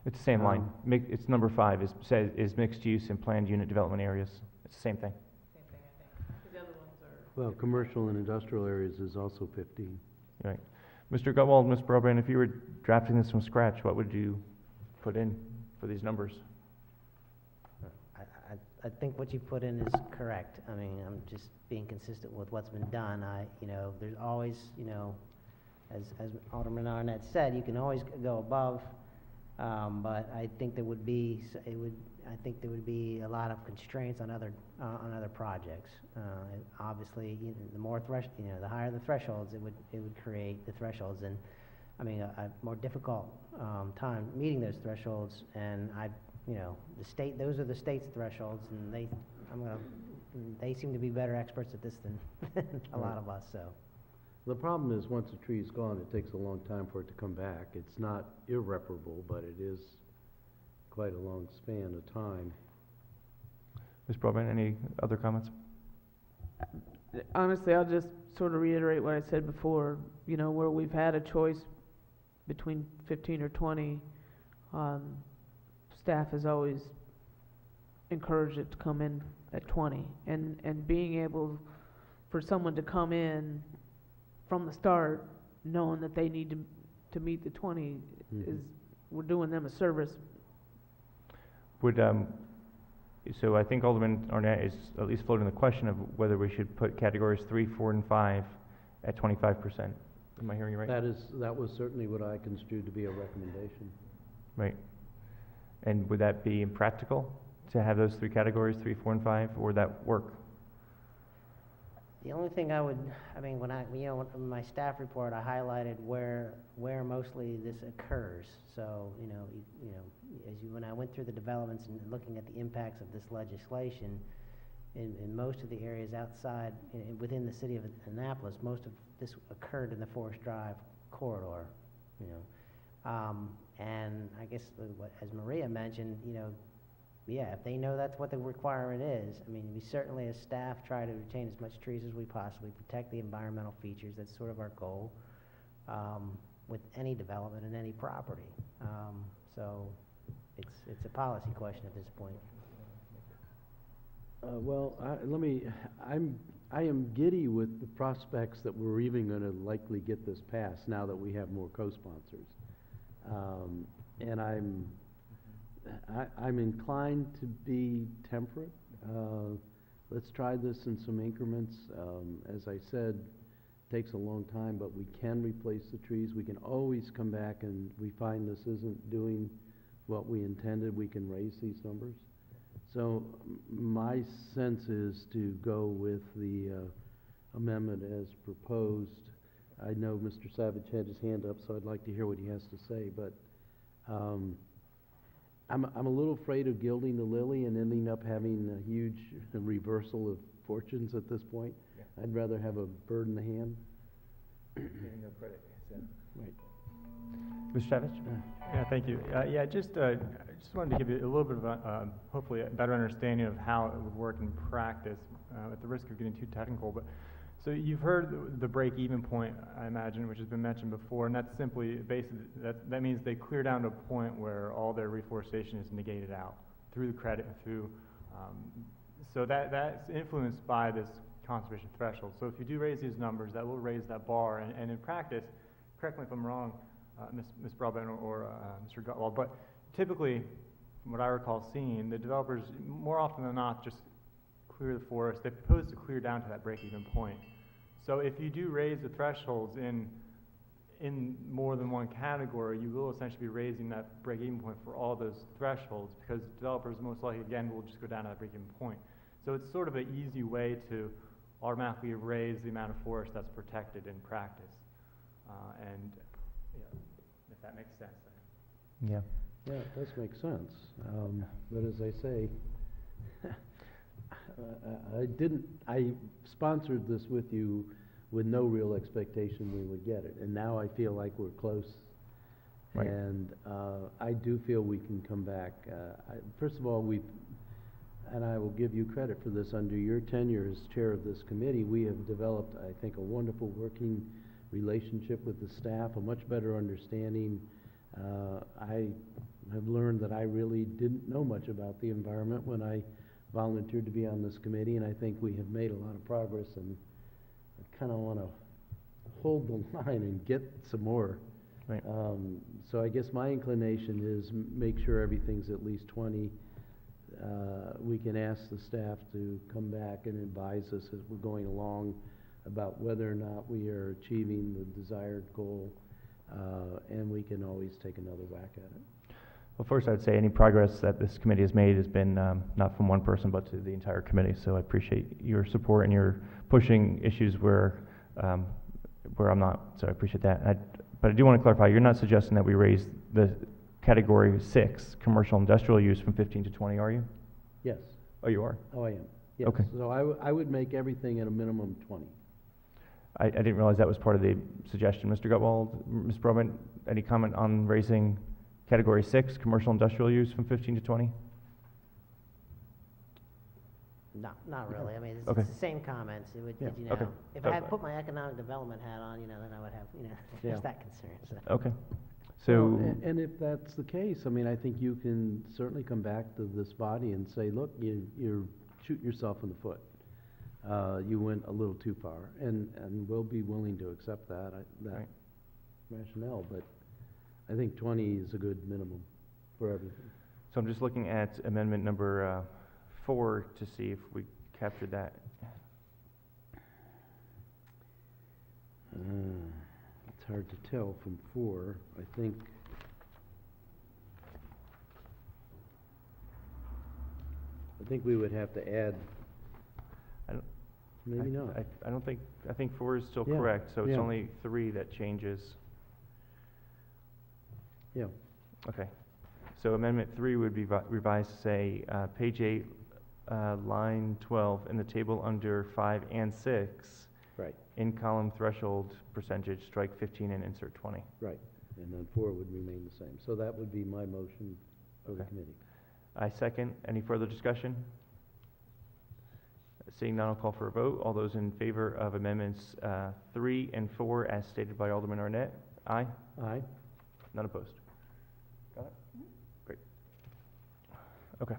It's the same line. It's number 5, is mixed use and planned unit development areas. It's the same thing. Same thing, I think, 'cause the other ones are. Well, commercial and industrial areas is also 15. Right. Mr. Gutwald, Ms. Broadbent, if you were drafting this from scratch, what would you put in for these numbers? I think what you put in is correct. I mean, I'm just being consistent with what's been done. There's always, as Alderman Arnett said, you can always go above, but I think there would be, I think there would be a lot of constraints on other projects. Obviously, the more the higher the thresholds, it would create the thresholds, and a more difficult time meeting those thresholds. And the state, those are the state's thresholds, and they seem to be better experts at this than a lot of us. So The problem is, once a tree's gone, it takes a long time for it to come back. It's not irreparable, but it is quite a long span of time. Ms. Broadbent, any other comments? Honestly, I'll just sort of reiterate what I said before, where we've had a choice between 15 or 20, staff has always encouraged it to come in at 20. And being able for someone to come in from the start, knowing that they need to meet the 20 is, we're doing them a service. So I think Alderman Arnett is at least floating the question of whether we should put categories 3, 4, and 5 at 25%. Am I hearing you right? That was certainly what I construed to be a recommendation. Right. And would that be impractical to have those 3 categories, 3, 4, and 5, or would that work? the only thing in my staff report, I highlighted where mostly this occurs. So, when I went through the developments and looking at the impacts of this legislation, in most of the areas outside, within the city of Annapolis, most of this occurred in the Forest Drive corridor, and I guess, as Maria mentioned, if they know that's what the requirement is, we certainly as staff try to retain as much trees as we possibly, protect the environmental features. That's sort of our goal with any development in any property. So it's a policy question at this point. I am giddy with the prospects that we're even going to likely get this passed now that we have more co-sponsors. And I'm inclined to be temperate. Let's try this in some increments. As I said, it takes a long time, but we can replace the trees. We can always come back and we find this isn't doing what we intended. We can raise these numbers. So my sense is to go with the amendment as proposed. I know Mr. Savage had his hand up, so I'd like to hear what he has to say, but I'm a little afraid of gilding the lily and ending up having a huge reversal of fortunes at this point. Yeah. I'd rather have a bird in the hand. Getting no credit. Right. Mr. Savage? Yeah, thank you. I just wanted to give you a little bit of hopefully a better understanding of how it would work in practice, at the risk of getting too technical. But so you've heard the break-even point, I imagine, which has been mentioned before, and that's simply basically that means they clear down to a point where all their reforestation is negated out through the credit and through. So that's influenced by this conservation threshold. So if you do raise these numbers, that will raise that bar, and in practice, correct me if I'm wrong, Ms. Broadbent or Mr. Gutwald, but typically, from what I recall seeing, the developers, more often than not, just clear the forest. They propose to clear down to that break-even point. So if you do raise the thresholds in more than one category, you will essentially be raising that break-even point for all those thresholds, because developers most likely, again, will just go down to that break-even point. So it's sort of an easy way to automatically raise the amount of forest that's protected in practice. And if that makes sense. Yeah. Yeah, it does make sense. But as I say, I sponsored this with you with no real expectation we would get it. And now I feel like we're close. Right. And I do feel we can come back. First of all, and I will give you credit for this, under your tenure as chair of this committee, we have developed, I think, a wonderful working relationship with the staff, a much better understanding. I have learned that I really didn't know much about the environment when I volunteered to be on this committee, and I think we have made a lot of progress, and I kind of want to hold the line and get some more. Right. So I guess my inclination is make sure everything's at least 20. We can ask the staff to come back and advise us as we're going along about whether or not we are achieving the desired goal, and we can always take another whack at it. Well, first, I'd say any progress that this committee has made has been not from one person, but to the entire committee. So I appreciate your support and your pushing issues where I'm not. So I appreciate that. But I do want to clarify, you're not suggesting that we raise the category 6, commercial industrial use, from 15 to 20, are you? Yes. Oh, you are? Oh, I am. Yes. Okay. So I would make everything at a minimum 20. I didn't realize that was part of the suggestion. Mr. Gutwald, Ms. Broadbent, any comment on raising category 6, commercial industrial use, from 15 to 20? No, not really. I mean, it's, Okay. it's the same comments. It would, Yeah. you know, Okay. if I had put my economic development hat on, then I would have, Yeah. there's that concern, so. Okay. Well, So, and if that's the case, I mean, I think you can certainly come back to this body and say, look, you're shooting yourself in the foot. You went a little too far, and we'll be willing to accept that Right. rationale, but I think 20 is a good minimum for everything. so I'm just looking at amendment number 4 to see if we captured that. It's hard to tell from 4. I think we would have to add. I don't- Maybe not. I don't think, I think 4 is still Yeah, correct, so it's yeah. only 3 that changes. Yeah. Okay. So amendment 3 would be revised to say, page 8, line 12, in the table under 5 and 6, Right. in column threshold percentage, strike 15 and insert 20. Right, and then 4 would remain the same. So that would be my motion for the Okay. committee. I second. Any further discussion? Seeing none, I'll call for a vote. All those in favor of amendments 3 and 4 as stated by Alderman Arnett? Aye? Aye? None opposed? Got it? Great. Okay.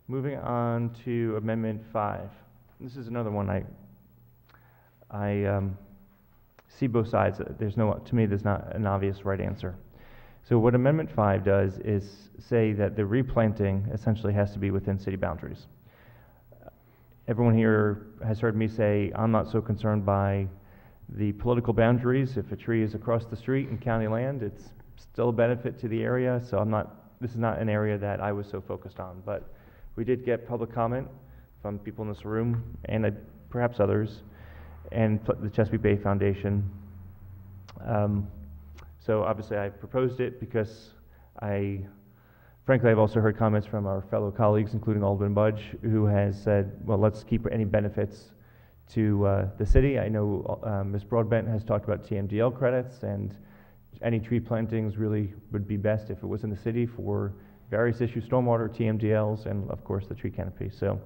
Moving on to Amendment 5. This is another one I see both sides. To me, there's not an obvious right answer. So what Amendment 5 does is say that the replanting essentially has to be within city boundaries. Everyone here has heard me say I'm not so concerned by the political boundaries. If a tree is across the street in county land, it's still a benefit to the area, so this is not an area that I was so focused on. But we did get public comment from people in this room, and perhaps others, and the Chesapeake Bay Foundation. So obviously I proposed it because frankly, I've also heard comments from our fellow colleagues, including Alderman Budge, who has said, well, let's keep any benefits to the city. I know Ms. Broadbent has talked about TMDL credits, and any tree plantings really would be best if it was in the city for various issues, stormwater, TMDLs, and of course the tree canopy. So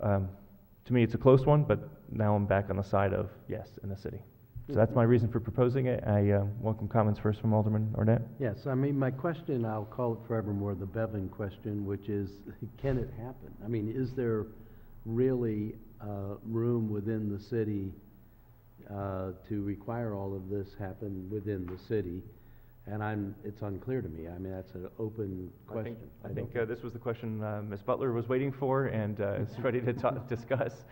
to me, it's a close one, but now I'm back on the side of yes, in the city. So that's my reason for proposing it. I welcome comments first from Alderman Arnett. Yes, I mean, my question, I'll call it forevermore the Bevan question, which is, can it happen? I mean, is there really room within the city to require all of this happen within the city? And it's unclear to me. I mean, that's an open question. I think this was the question Ms. Butler was waiting for and is ready to discuss.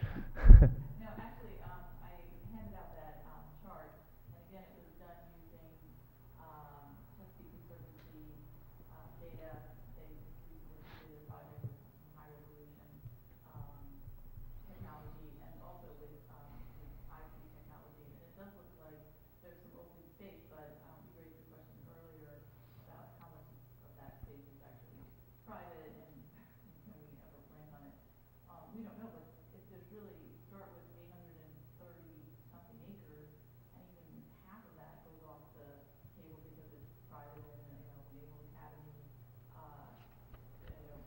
No, actually, I handed out that chart, and again, it was done using Chesapeake Conservancy data. They recently did a project with some high resolution technology, and also with IT technology. And it does look like there's some open space, but you raised the question earlier about how much of that space is actually private, and can we ever plan on it? We don't know, but if there's really, start with 830-something acres, and even half of that goes off the table because it's private and, Naval Academy,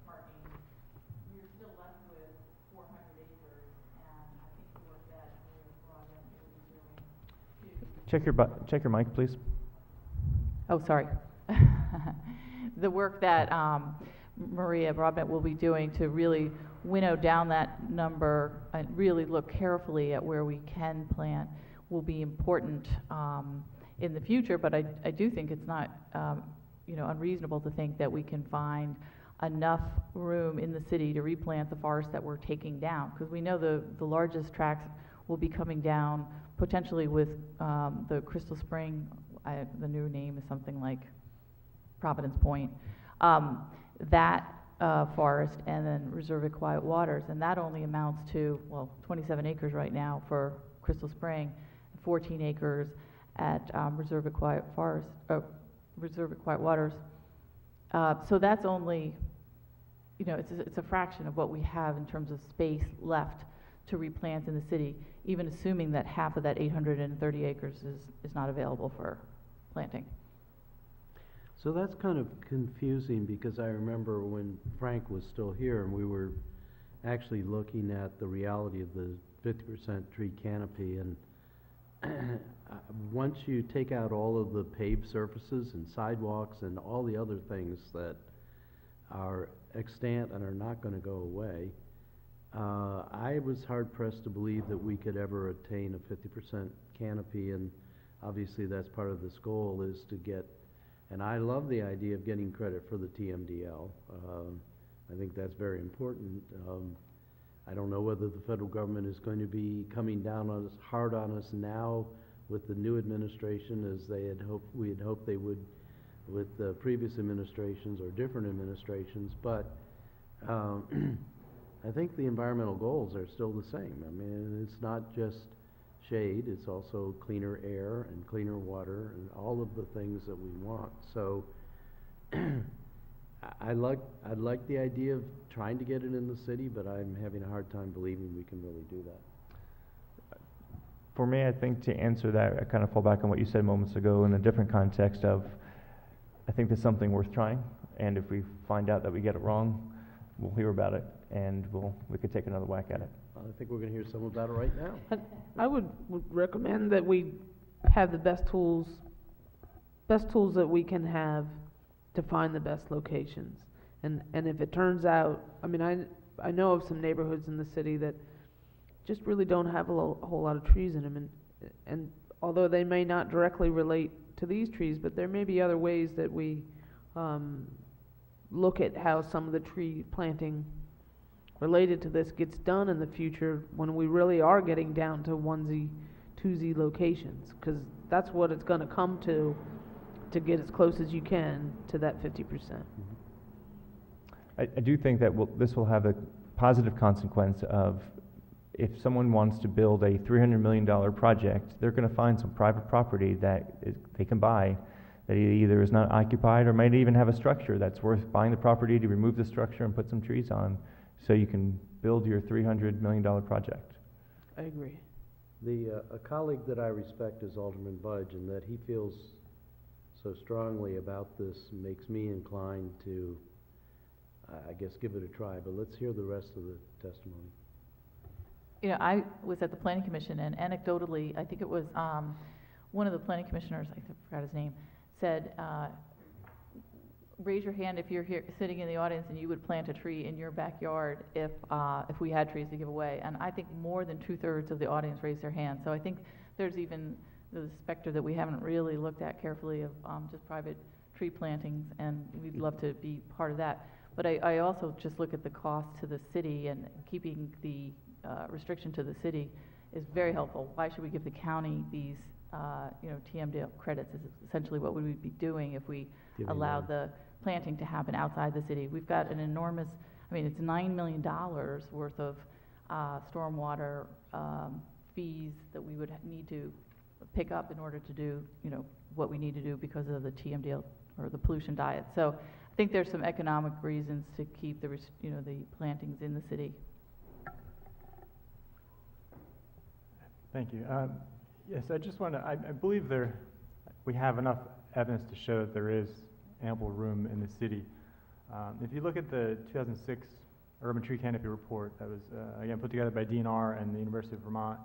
parking, you're still left with 400 acres, and I think the work that Maria Broadbent will be doing to. Check your mic, please. Oh, sorry. the work that Maria Broadbent will be doing to really winnow down that number and really look carefully at where we can plant will be important in the future, but I do think it's not unreasonable to think that we can find enough room in the city to replant the forest that we're taking down, because we know the largest tracts will be coming down potentially with the Crystal Spring, the new name is something like Providence Point, that forest, and then Reserve of Quiet Waters, and that only amounts to, 27 acres right now for Crystal Spring, 14 acres at Reserve of Quiet Waters. So that's only, it's a fraction of what we have in terms of space left to replant in the city, even assuming that half of that 830 acres is not available for planting. So that's kind of confusing, because I remember when Frank was still here and we were actually looking at the reality of the 50% tree canopy, and once you take out all of the paved surfaces and sidewalks and all the other things that are extant and are not going to go away, I was hard-pressed to believe that we could ever attain a 50% canopy, and obviously that's part of this goal, is to get, and I love the idea of getting credit for the TMDL. I think that's very important. I don't know whether the federal government is going to be coming down on us, hard on us now with the new administration, as we had hoped they would with the previous administrations or different administrations, but I think the environmental goals are still the same. I mean, it's not just shade, it's also cleaner air and cleaner water and all of the things that we want. So I'd like the idea of trying to get it in the city, but I'm having a hard time believing we can really do that. For me, I think to answer that, I kind of fall back on what you said moments ago in a different context of, I think there's something worth trying, and if we find out that we get it wrong, we'll hear about it, and we could take another whack at it. I think we're going to hear some about it right now. I would recommend that we have the best tools that we can have to find the best locations. And if it turns out, I mean, I know of some neighborhoods in the city that just really don't have a whole lot of trees in them, and although they may not directly relate to these trees, but there may be other ways that we look at how some of the tree planting related to this gets done in the future, when we really are getting down to onesie, twosie locations, because that's what it's going to come to get as close as you can to that 50%. I do think that this will have a positive consequence of, if someone wants to build a $300 million project, they're going to find some private property that they can buy that either is not occupied or might even have a structure that's worth buying the property to remove the structure and put some trees on, so you can build your $300 million project. I agree. A colleague that I respect is Alderman Budge, and that he feels so strongly about this makes me inclined to, I guess, give it a try. But let's hear the rest of the testimony. I was at the Planning Commission, and anecdotally, I think it was one of the planning commissioners, I forgot his name, said, raise your hand if you're here sitting in the audience and you would plant a tree in your backyard if we had trees to give away. And I think more than 2/3 of the audience raised their hand. So I think there's even the specter that we haven't really looked at carefully of just private tree plantings, and we'd love to be part of that. But I also just look at the cost to the city, and keeping the restriction to the city is very helpful. Why should we give the county these TMDL credits? Is essentially what we would be doing if we allowed the planting to happen outside the city. We've got an enormous, it's $9 million worth of stormwater fees that we would need to pick up in order to do, what we need to do because of the TMDL or the pollution diet. So I think there's some economic reasons to keep the plantings in the city. Thank you. Yes, I just want to, I believe we have enough evidence to show that there is ample room in the city. If you look at the 2006 Urban Tree Canopy Report that was, again, put together by DNR and the University of Vermont,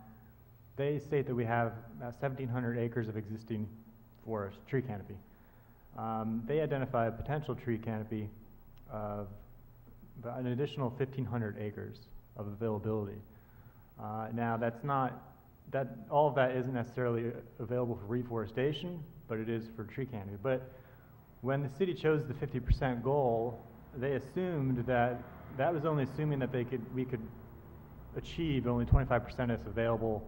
they state that we have about 1,700 acres of existing forest, tree canopy. they identify a potential tree canopy of about an additional 1,500 acres of availability. Now, that's not, all of that isn't necessarily available for reforestation, but it is for tree canopy. But when the city chose the 50% goal, they assumed that was only assuming that we could achieve only 25% of this available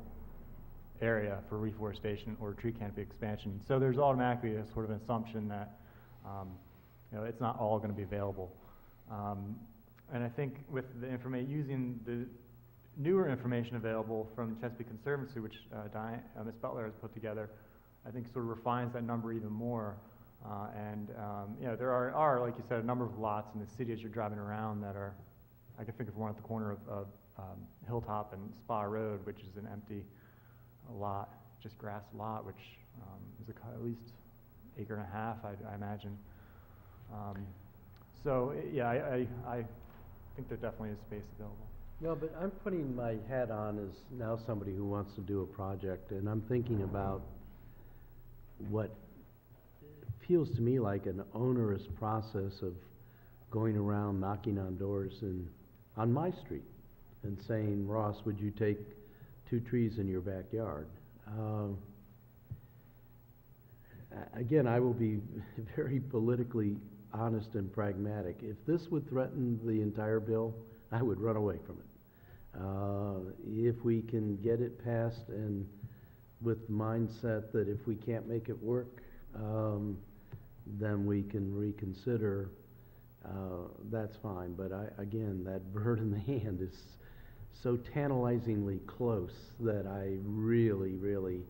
area for reforestation or tree canopy expansion. So there's automatically a sort of an assumption that it's not all going to be available. And I think with the information, using the newer information available from Chesapeake Conservancy, which Ms. Butler has put together, I think sort of refines that number even more. There are, like you said, a number of lots in the city as you're driving around that are, I can think of one at the corner of Hilltop and Spa Road, which is an empty lot, just grass lot, which is at least acre and a half, I imagine. I think there definitely is space available. No, but I'm putting my hat on as now somebody who wants to do a project, and I'm thinking about what feels to me like an onerous process of going around knocking on doors on my street and saying, Ross, would you take 2 trees in your backyard? Again, I will be very politically honest and pragmatic. If this would threaten the entire bill, I would run away from it. If we can get it passed and with the mindset that if we can't make it work, then we can reconsider, that's fine. But again, that bird in the hand is so tantalizingly close that I really, really,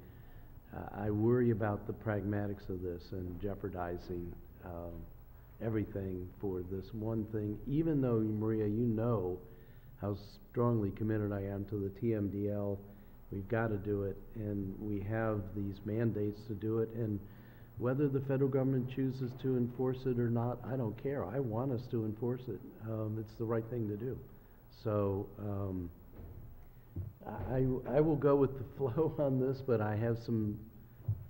I worry about the pragmatics of this and jeopardizing everything for this one thing, even though, Maria, you know how strongly committed I am to the TMDL. We've got to do it, and we have these mandates to do it, and whether the federal government chooses to enforce it or not, I don't care. I want us to enforce it. It's the right thing to do. So I will go with the flow on this, but I have some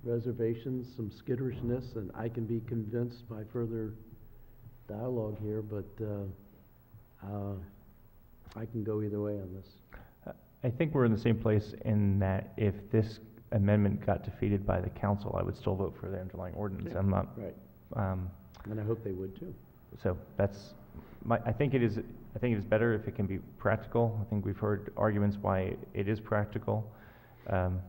reservations, some skitterishness, and I can be convinced by further dialogue here, but I can go either way on this. I think we're in the same place in that if this amendment got defeated by the council, I would still vote for the underlying ordinance. Yeah, I'm not. right. And I hope they would too. So that's I think it is better if it can be practical. I think we've heard arguments why it is practical, and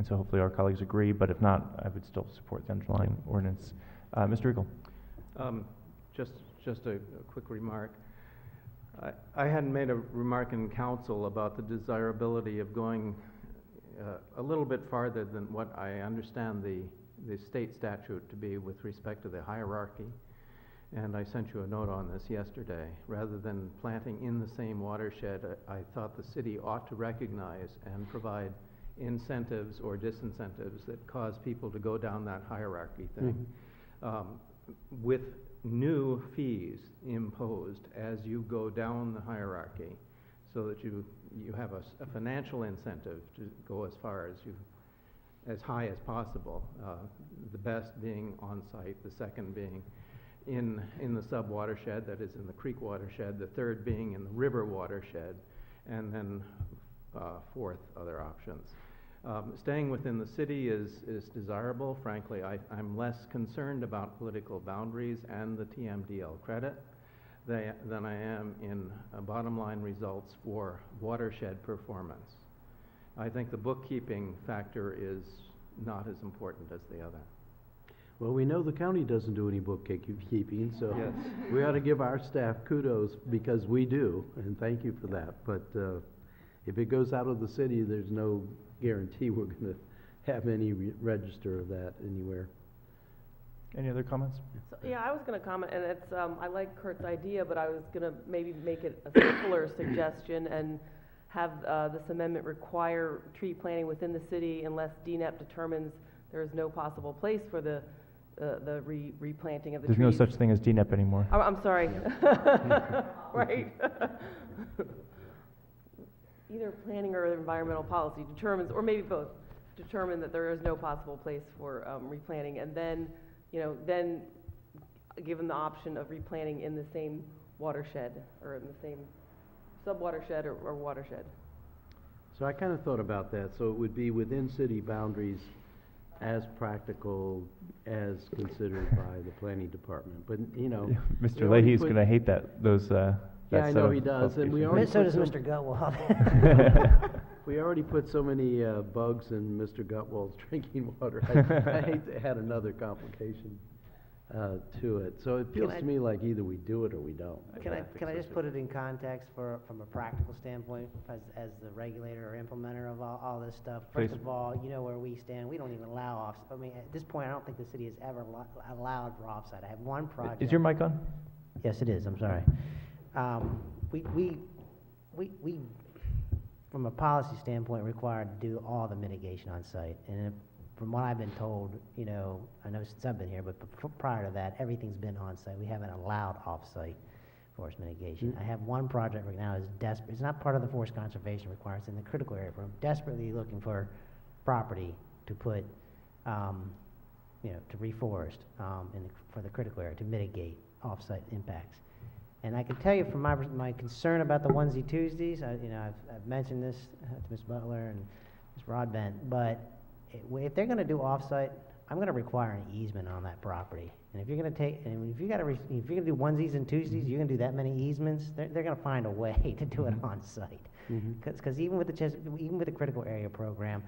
so hopefully our colleagues agree. But if not, I would still support the underlying ordinance. Mr. Eagle. Just a quick remark. I hadn't made a remark in council about the desirability of going a little bit farther than what I understand the state statute to be with respect to the hierarchy. And I sent you a note on this yesterday. Rather than planting in the same watershed, I thought the city ought to recognize and provide incentives or disincentives that cause people to go down that hierarchy thing. With new fees imposed as you go down the hierarchy, so that you have a financial incentive to go as high as possible. The best being on site, the second being in the sub watershed, that is in the creek watershed, the third being in the river watershed, and then fourth, other options. Staying within the city is desirable. Frankly, I'm less concerned about political boundaries and the TMDL credit than I am in bottom line results for watershed performance. I think the bookkeeping factor is not as important as the other. Well, we know the county doesn't do any bookkeeping, so yes. We ought to give our staff kudos because we do, and thank you for that. But if it goes out of the city, there's no guarantee we're going to have any register of that anywhere. Any other comments? So, yeah, I was going to comment, and it's I like Kurt's idea, but I was going to maybe make it a simpler suggestion and have this amendment require tree planting within the city unless DNEP determines there is no possible place for the replanting of the There's trees. no such thing as DNEP anymore. Oh, I'm sorry. Right. Either planning or environmental policy determines, or maybe both, determine that there is no possible place for replanting, and then, then given the option of replanting in the same watershed, or in the same sub-watershed or watershed. So I kind of thought about that, so it would be within city boundaries as practical as considered by the planning department, but, you know. we Mr. already Leahy's put- gonna hate that, that Yeah, I set know of he does, and we qualifications. already So does put Mr. Gutwald. We already put so many bugs in Mr. Gutwald's drinking water. I hate to add another complication to it. So it feels I- to me like either we do it or we don't. Can I think so, just too. put it in context from a practical standpoint, as the regulator or implementer of all this stuff? First Please. of all, you know where we stand, we don't even allow off, I mean, at this point, I don't think the city has ever allowed for offsite. I have one project. Is your mic on? Yes, it is, I'm sorry. We, from a policy standpoint, required to do all the mitigation on site. And from what I've been told, you know, I know since I've been here, but prior to that, everything's been on site. We haven't allowed off-site forest mitigation. I have one project right now that's desperate, it's not part of the forest conservation requirements, in the critical area, but I'm desperately looking for property to put, you know, to reforest for the critical area, to mitigate off-site impacts. And I can tell you from my concern about the onesie Tuesdays, you know, I've mentioned this to Ms. Butler and Ms. Broadbent, but if they're gonna do off-site, I'm gonna require an easement on that property. And if you're gonna if you're gonna do onesies and Tuesdays, you're gonna do that many easements, they're gonna find a way to do it on site. Because even with the critical area program,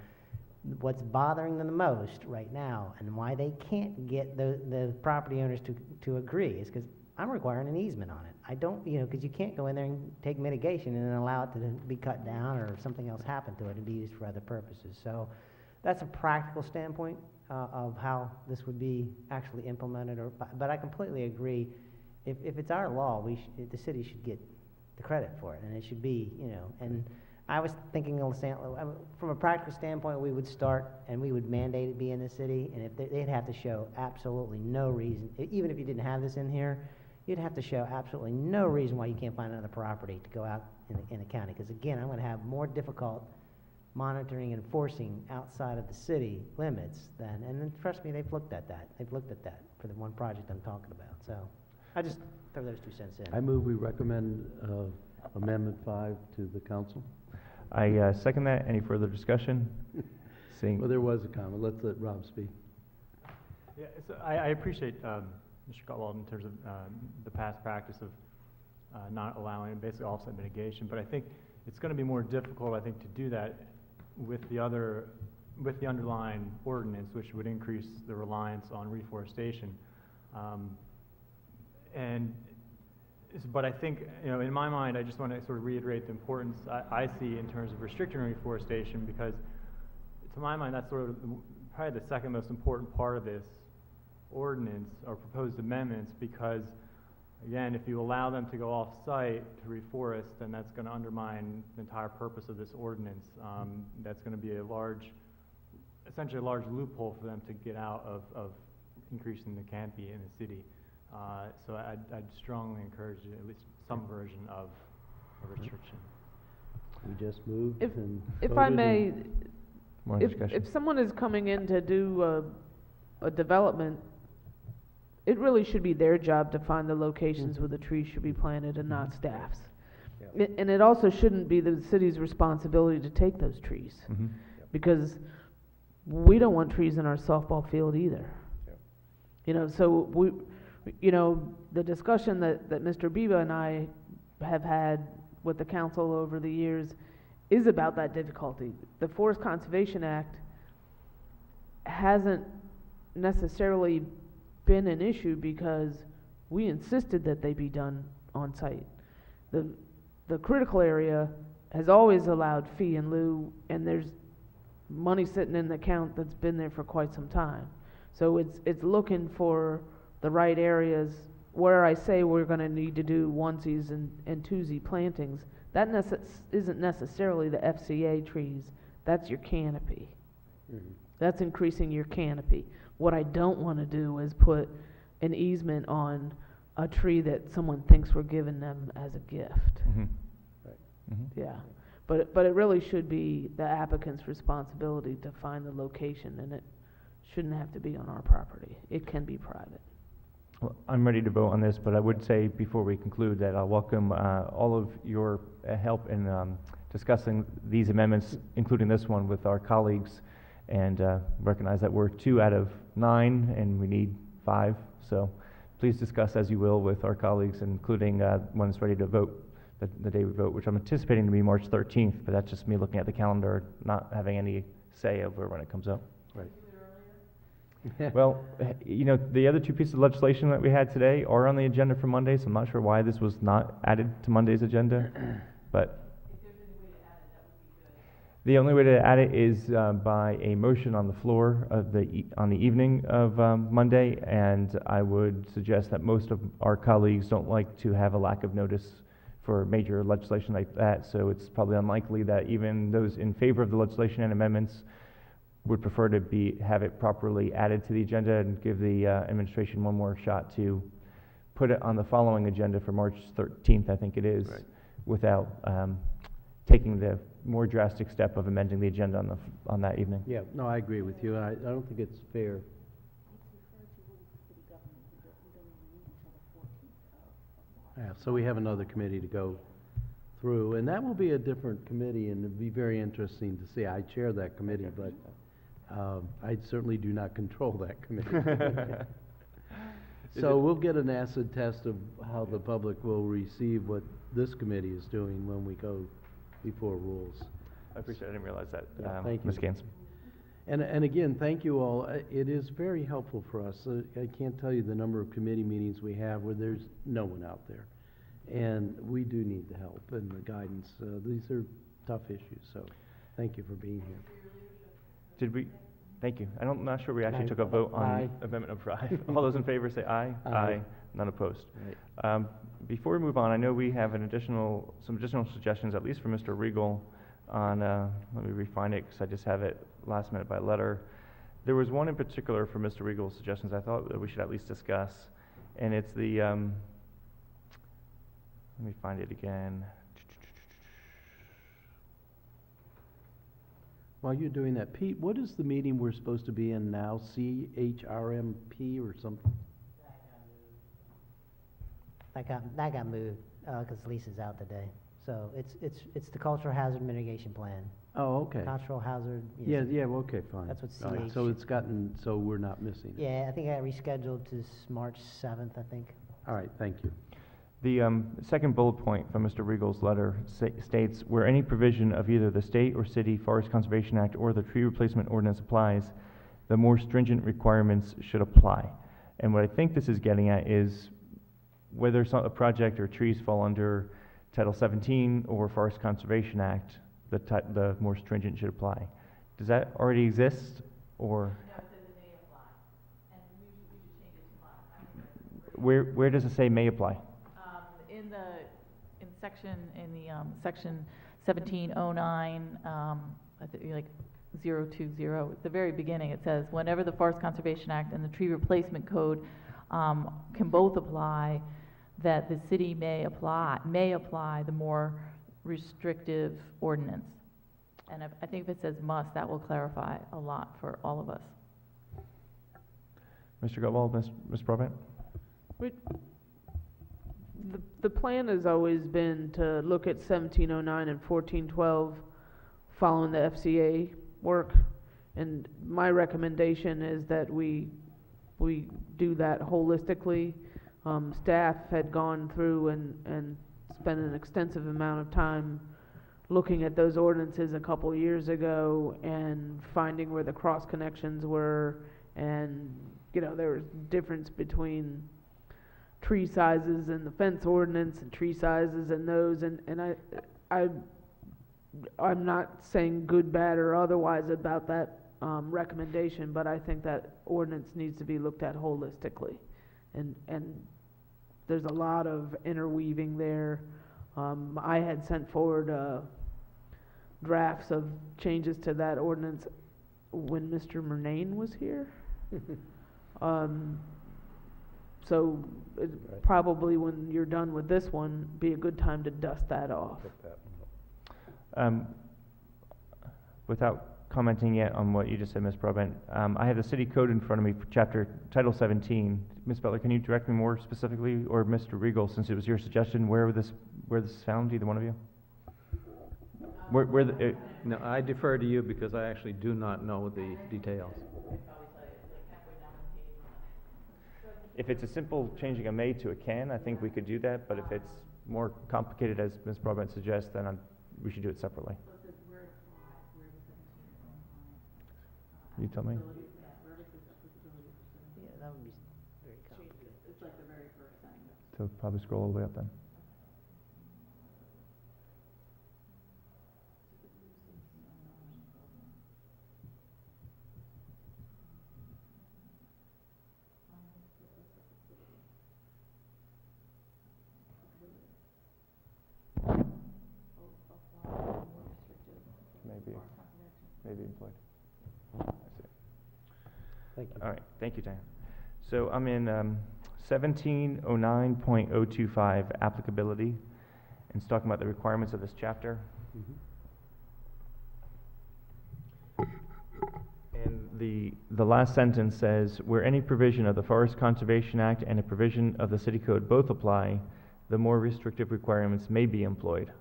what's bothering them the most right now, and why they can't get the property owners to agree, is because I'm requiring an easement on it. I don't, you know, because you can't go in there and take mitigation and then allow it to be cut down or something else happen to it and be used for other purposes. So that's a practical standpoint of how this would be actually implemented. But I completely agree. If it's our law, the city should get the credit for it, and it should be, you know. And I was thinking from a practical standpoint, we would start and we would mandate it be in the city, and if they'd have to show absolutely no reason, even if you didn't have this in here, you'd have to show absolutely no reason why you can't find another property to go out in the county. Because again, I'm going to have more difficult monitoring and enforcing outside of the city limits and then trust me, they've looked at that. They've looked at that for the one project I'm talking about. So I just throw those 2 cents in. I move we recommend Amendment 5 to the council. I second that. Any further discussion? Seeing. Well, there was a comment. Let's let Rob speak. Yeah, so I appreciate Mr. Gutwald in terms of the past practice of not allowing basically offset mitigation, but I think it's going to be more difficult, I think, to do that with the underlying ordinance, which would increase the reliance on reforestation. But I think, you know, in my mind, I just want to sort of reiterate the importance I see in terms of restricting reforestation, because to my mind, that's sort of probably the second most important part of this ordinance or proposed amendments, because again, if you allow them to go off-site to reforest, then that's going to undermine the entire purpose of this ordinance. That's going to be essentially a large loophole for them to get out of increasing the canopy in the city. So I'd strongly encourage at least some version of a restriction. We just moved and If I voted may, and- More discussion. if someone is coming in to do a development, it really should be their job to find the locations where the trees should be planted and not staff's. And it also shouldn't be the city's responsibility to take those trees, Mhm. because we don't want trees in our softball field either. You know, so the discussion that Mr. Biba and I have had with the council over the years is about that difficulty. The Forest Conservation Act hasn't necessarily been an issue because we insisted that they be done on site. The critical area has always allowed fee in lieu, and there's money sitting in the account that's been there for quite some time. So it's looking for the right areas where I say we're gonna need to do onesies and twosie plantings. That isn't necessarily the FCA trees, that's your canopy. That's increasing your canopy. What I don't wanna do is put an easement on a tree that someone thinks we're giving them as a gift. Mhm. Mhm. Yeah, but it really should be the applicant's responsibility to find the location, and it shouldn't have to be on our property. It can be private. Well, I'm ready to vote on this, but I would say before we conclude that I'll welcome all of your help in discussing these amendments, including this one, with our colleagues, and recognize that we're 2 out of 9 and we need 5. So please discuss as you will with our colleagues, including when it's ready to vote, the day we vote, which I'm anticipating to be March 13th, but that's just me looking at the calendar, not having any say over when it comes up. Right. Well, you know, the other 2 pieces of legislation that we had today are on the agenda for Monday, so I'm not sure why this was not added to Monday's agenda, but the only way to add it is by a motion on the floor of on the evening of Monday, and I would suggest that most of our colleagues don't like to have a lack of notice for major legislation like that, so it's probably unlikely that even those in favor of the legislation and amendments would prefer to have it properly added to the agenda and give the administration one more shot to put it on the following agenda for March 13th, I think it is, Right. without taking the more drastic step of amending the agenda on that evening. Yeah, no, I agree with you, and I don't think it's fair. Yeah, so we have another committee to go through, and that will be a different committee, and it'd be very interesting to see. I chair that committee, but I certainly do not control that committee. So we'll get an acid test of how the public will receive what this committee is doing when we go before rules. I appreciate it. I didn't realize that, Yeah, thank Ms. you. Gaines. And again, thank you all. It is very helpful for us. I can't tell you the number of committee meetings we have where there's no one out there. And we do need the help and the guidance. These are tough issues, so thank you for being here. Thank you. I'm not sure we actually Aye. took a vote on Aye. Amendment number 5. All those in favor say aye. Aye. None opposed. Right. Before we move on, I know we have some additional suggestions, at least for Mr. Regal, on, let me refine it because I just have it last minute by letter. There was one in particular for Mr. Regal's suggestions I thought that we should at least discuss, and it's the, let me find it again. While you're doing that, Pete, what is the meeting we're supposed to be in now? CHRMP or something? That got moved, because Lisa's out today. So it's the cultural hazard mitigation plan. Oh, okay. Cultural hazard. Yeah, yeah, well, okay, fine. That's what All right, CH so it's gotten, so we're not missing it. Yeah, I think I rescheduled to March 7th, I think. All right, thank you. The second bullet point from Mr. Regal's letter states, where any provision of either the state or city Forest Conservation Act or the tree replacement ordinance applies, the more stringent requirements should apply. And what I think this is getting at is whether a project or trees fall under Title 17 or Forest Conservation Act, the more stringent should apply. Does that already exist, or? No, it says it may apply, and we should change it to apply. Where does it say may apply? In the section 1709, I think like 020, at the very beginning, it says, whenever the Forest Conservation Act and the Tree Replacement Code can both apply, that the city may apply the more restrictive ordinance. And I think if it says must, that will clarify a lot for all of us. Mr. Gutwald, Ms. Broadbent? The plan has always been to look at 1709 and 1412 following the FCA work. And my recommendation is that we do that holistically. Staff had gone through and spent an extensive amount of time looking at those ordinances a couple years ago and finding where the cross connections were, and there was difference between tree sizes and the fence ordinance and tree sizes and those, and I'm not saying good, bad, or otherwise about that recommendation, but I think that ordinance needs to be looked at holistically, and there's a lot of interweaving there. I had sent forward drafts of changes to that ordinance when Mr. Murnane was here. So probably when you're done with this one, be a good time to dust that off. Without commenting yet on what you just said, Ms. Broadbent. I have the city code in front of me for Title 17. Ms. Butler, can you direct me more specifically, or Mr. Regal, since it was your suggestion, where this is found, either one of you? No, I defer to you because I actually do not know the details. If it's a simple changing a may to a can, I think we could do that, but if it's more complicated, as Ms. Broadbent suggests, then we should do it separately. You tell me. Yeah, that would be very complicated. It's like the very first sentence. So probably scroll all the way up then. Maybe employed. I see. Thank you. All right, thank you, Dan. So I'm in 1709.025 applicability, and it's talking about the requirements of this chapter. And the last sentence says, where any provision of the Forest Conservation Act and a provision of the city code both apply, the more restrictive requirements may be employed.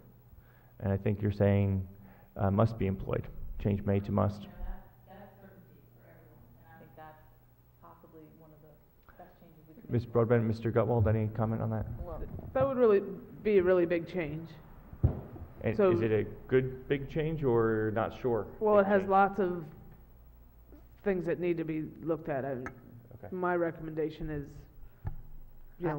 And I think you're saying must be employed. Change may to must. That's certainty for everyone, and I think that's possibly one of the best changes we can make. Ms. Broadbent, Mr. Gutwald, any comment on that? That would really be a really big change. And So- is it a good big change or not sure? Well, big it has change? lots of things that need to be looked at. Okay. My recommendation is,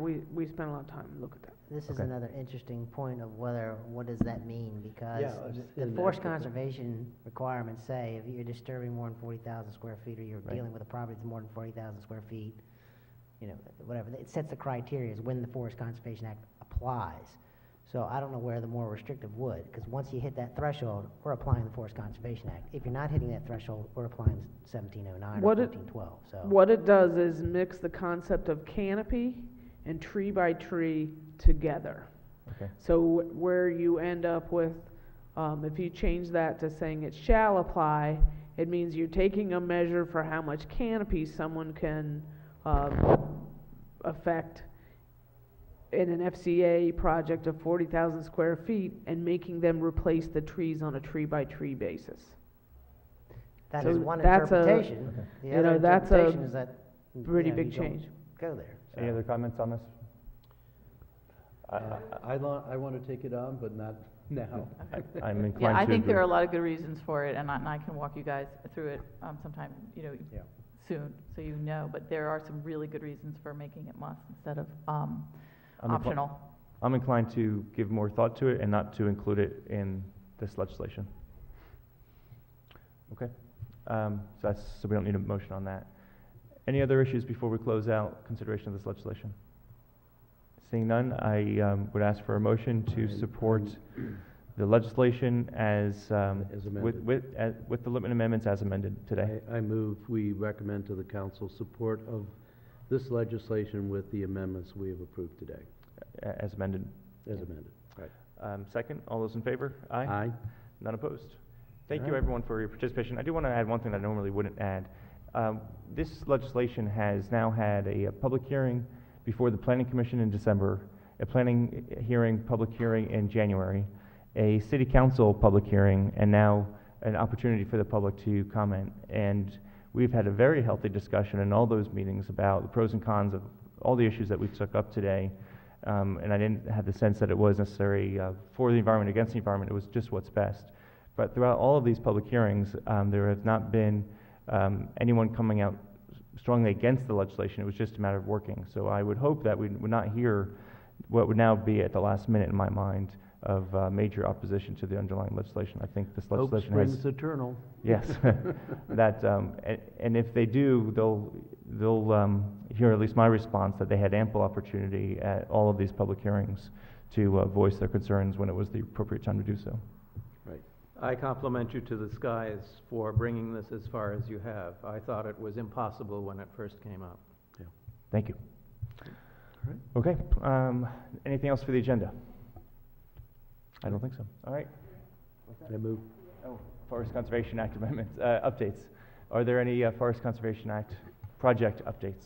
we spent a lot of time to look at that. This is Okay. another interesting point of what does that mean? Because Yeah, it's the in forest that- conservation requirements say if you're disturbing more than 40,000 square feet, or you're Right. dealing with a property that's more than 40,000 square feet, whatever, it sets the criteria when the Forest Conservation Act applies. So I don't know where the more restrictive would, because once you hit that threshold, we're applying the Forest Conservation Act. If you're not hitting that threshold, we're applying 1709 or What it- 1412, so. What it does is mix the concept of canopy and tree by tree together. Okay. So where you end up with, if you change that to saying it shall apply, it means you're taking a measure for how much canopy someone can affect in an FCA project of 40,000 square feet and making them replace the trees on a tree by tree basis. That So is one that's a- interpretation. Okay. The You other know, that's a interpretation is that, Pretty you big don't change. go there. Any so. other comments on this? I want to take it on, but not now. I'm inclined to Yeah, I think there are a agree. lot of good reasons for it, and I can walk you guys through it sometime, Yeah. soon, so you know. But there are some really good reasons for making it must instead of I'm incli- optional. I'm inclined to give more thought to it and not to include it in this legislation. Okay, so we don't need a motion on that. Any other issues before we close out consideration of this legislation? Seeing none, I would ask for a motion to support the legislation as, As amended. with the limited amendments as amended today. I move we recommend to the council support of this legislation with the amendments we have approved today, As amended. as amended. Right. Second, all those in favor? Aye. None opposed. Thank you, Alright. everyone, for your participation. I do want to add one thing that I normally wouldn't add. This legislation has now had a public hearing before the Planning Commission in December, a public hearing in January, a city council public hearing, and now an opportunity for the public to comment. And we've had a very healthy discussion in all those meetings about the pros and cons of all the issues that we took up today. And I didn't have the sense that it was necessary for the environment, against the environment. It was just what's best. But throughout all of these public hearings, there has not been anyone coming out strongly against the legislation. It was just a matter of working. So I would hope that we would not hear what would now be at the last minute, in my mind, of major opposition to the underlying legislation. I think this Hope legislation has... springs eternal. Yes. That, and if they do, they'll hear at least my response that they had ample opportunity at all of these public hearings to voice their concerns when it was the appropriate time to do so. I compliment you to the skies for bringing this as far as you have. I thought it was impossible when it first came up. Thank you. right. Okay, anything else for the agenda? I don't think so. All right. I move. Oh, Forest Conservation Act amendments, updates. Are there any Forest Conservation Act project updates?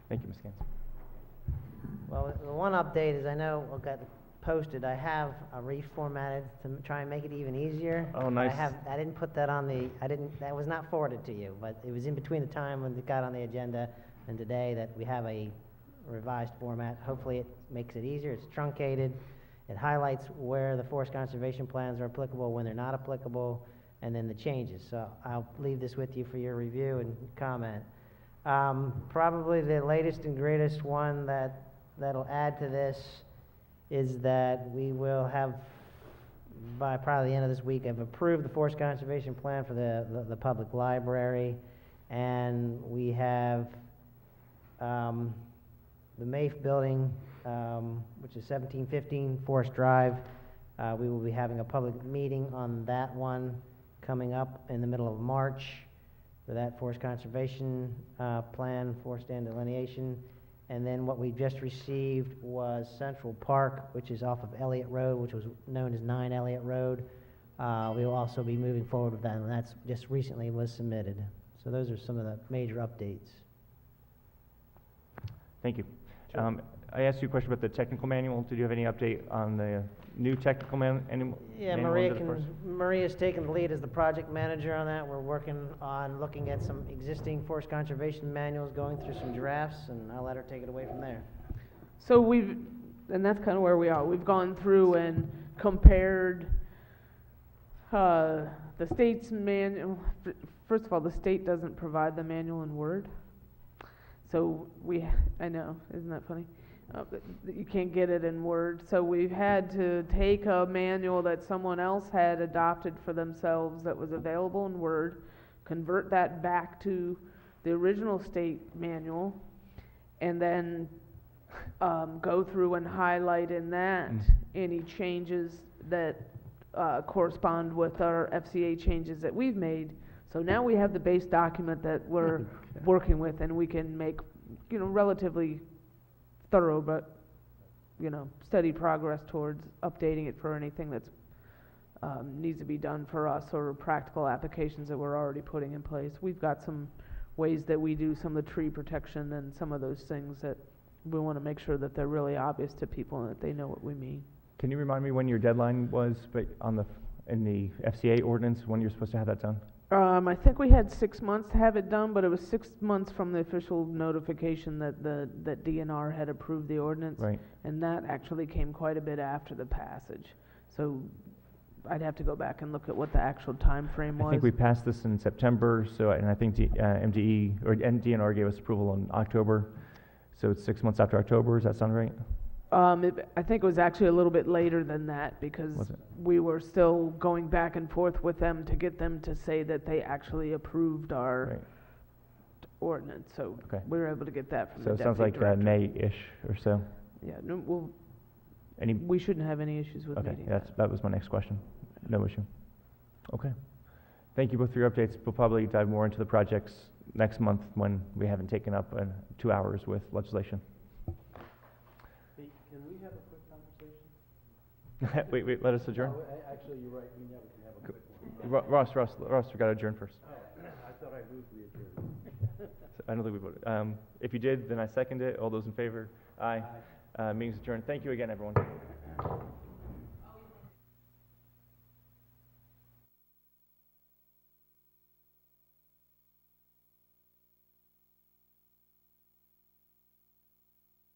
Thank you, Ms. Gantz. Well, the one update is I know it got posted, I have reformatted to try and make it even easier. Oh, nice. I didn't put that on the, that was not forwarded to you, but it was in between the time when it got on the agenda and today that we have a revised format. Hopefully it makes it easier, it's truncated, it highlights where the forest conservation plans are applicable, when they're not applicable, and then the changes. So I'll leave this with you for your review and comment. Probably the latest and greatest one that'll add to this is that we will have, by probably the end of this week, have approved the forest conservation plan for the public library, and we have the MAFE building, which is 1715 Forest Drive. We will be having a public meeting on that one coming up in the middle of March for that forest conservation plan, forest stand delineation. And then what we just received was Central Park, which is off of Elliott Road, which was known as 9 Elliott Road. We will also be moving forward with that, and that's just recently was submitted. So those are some of the major updates. Thank you. I asked you a question about the technical manual. Did you have any update on the new technical manual? Yeah, Maria's taken the lead as the project manager on that. We're working on looking at some existing forest conservation manuals, going through some drafts, and I'll let her take it away from there. So and that's kind of where we are. We've gone through and compared the state's manual. First of all, the state doesn't provide the manual in Word. So I know, isn't that funny? You can't get it in Word. So we've had to take a manual that someone else had adopted for themselves that was available in Word, convert that back to the original state manual, and then go through and highlight in that any changes that correspond with our FCA changes that we've made. So now we have the base document that we're working with, and we can make, relatively thorough but, steady progress towards updating it for anything that's needs to be done for us, or practical applications that we're already putting in place. We've got some ways that we do some of the tree protection and some of those things that we want to make sure that they're really obvious to people and that they know what we mean. Can you remind me when your deadline was in the FCA ordinance, when you're supposed to have that done? I think we had 6 months to have it done, but it was 6 months from the official notification that that DNR had approved the ordinance. Right. And that actually came quite a bit after the passage. So I'd have to go back and look at what the actual time frame was. I think we passed this in September, and I think DNR gave us approval in October. So it's 6 months after October. Does that sound right? I think it was actually a little bit later than that, because we were still going back and forth with them to get them to say that they actually approved our ordinance. So we were able to get that from the deputy director. So it sounds like May-ish or so. Yeah, no, we shouldn't have any issues with meeting that. That was my next question. No issue. Okay. Thank you both for your updates. We'll probably dive more into the projects next month when we haven't taken up 2 hours with legislation. Can we have a quick conversation? wait, let us adjourn. No, actually, you're right, we never can have a quick one. Ross, we got to adjourn first. Oh, I thought I moved we adjourned. So I don't think we voted. If you did, then I second it. All those in favor? Aye. Meeting's adjourned. Thank you again, everyone.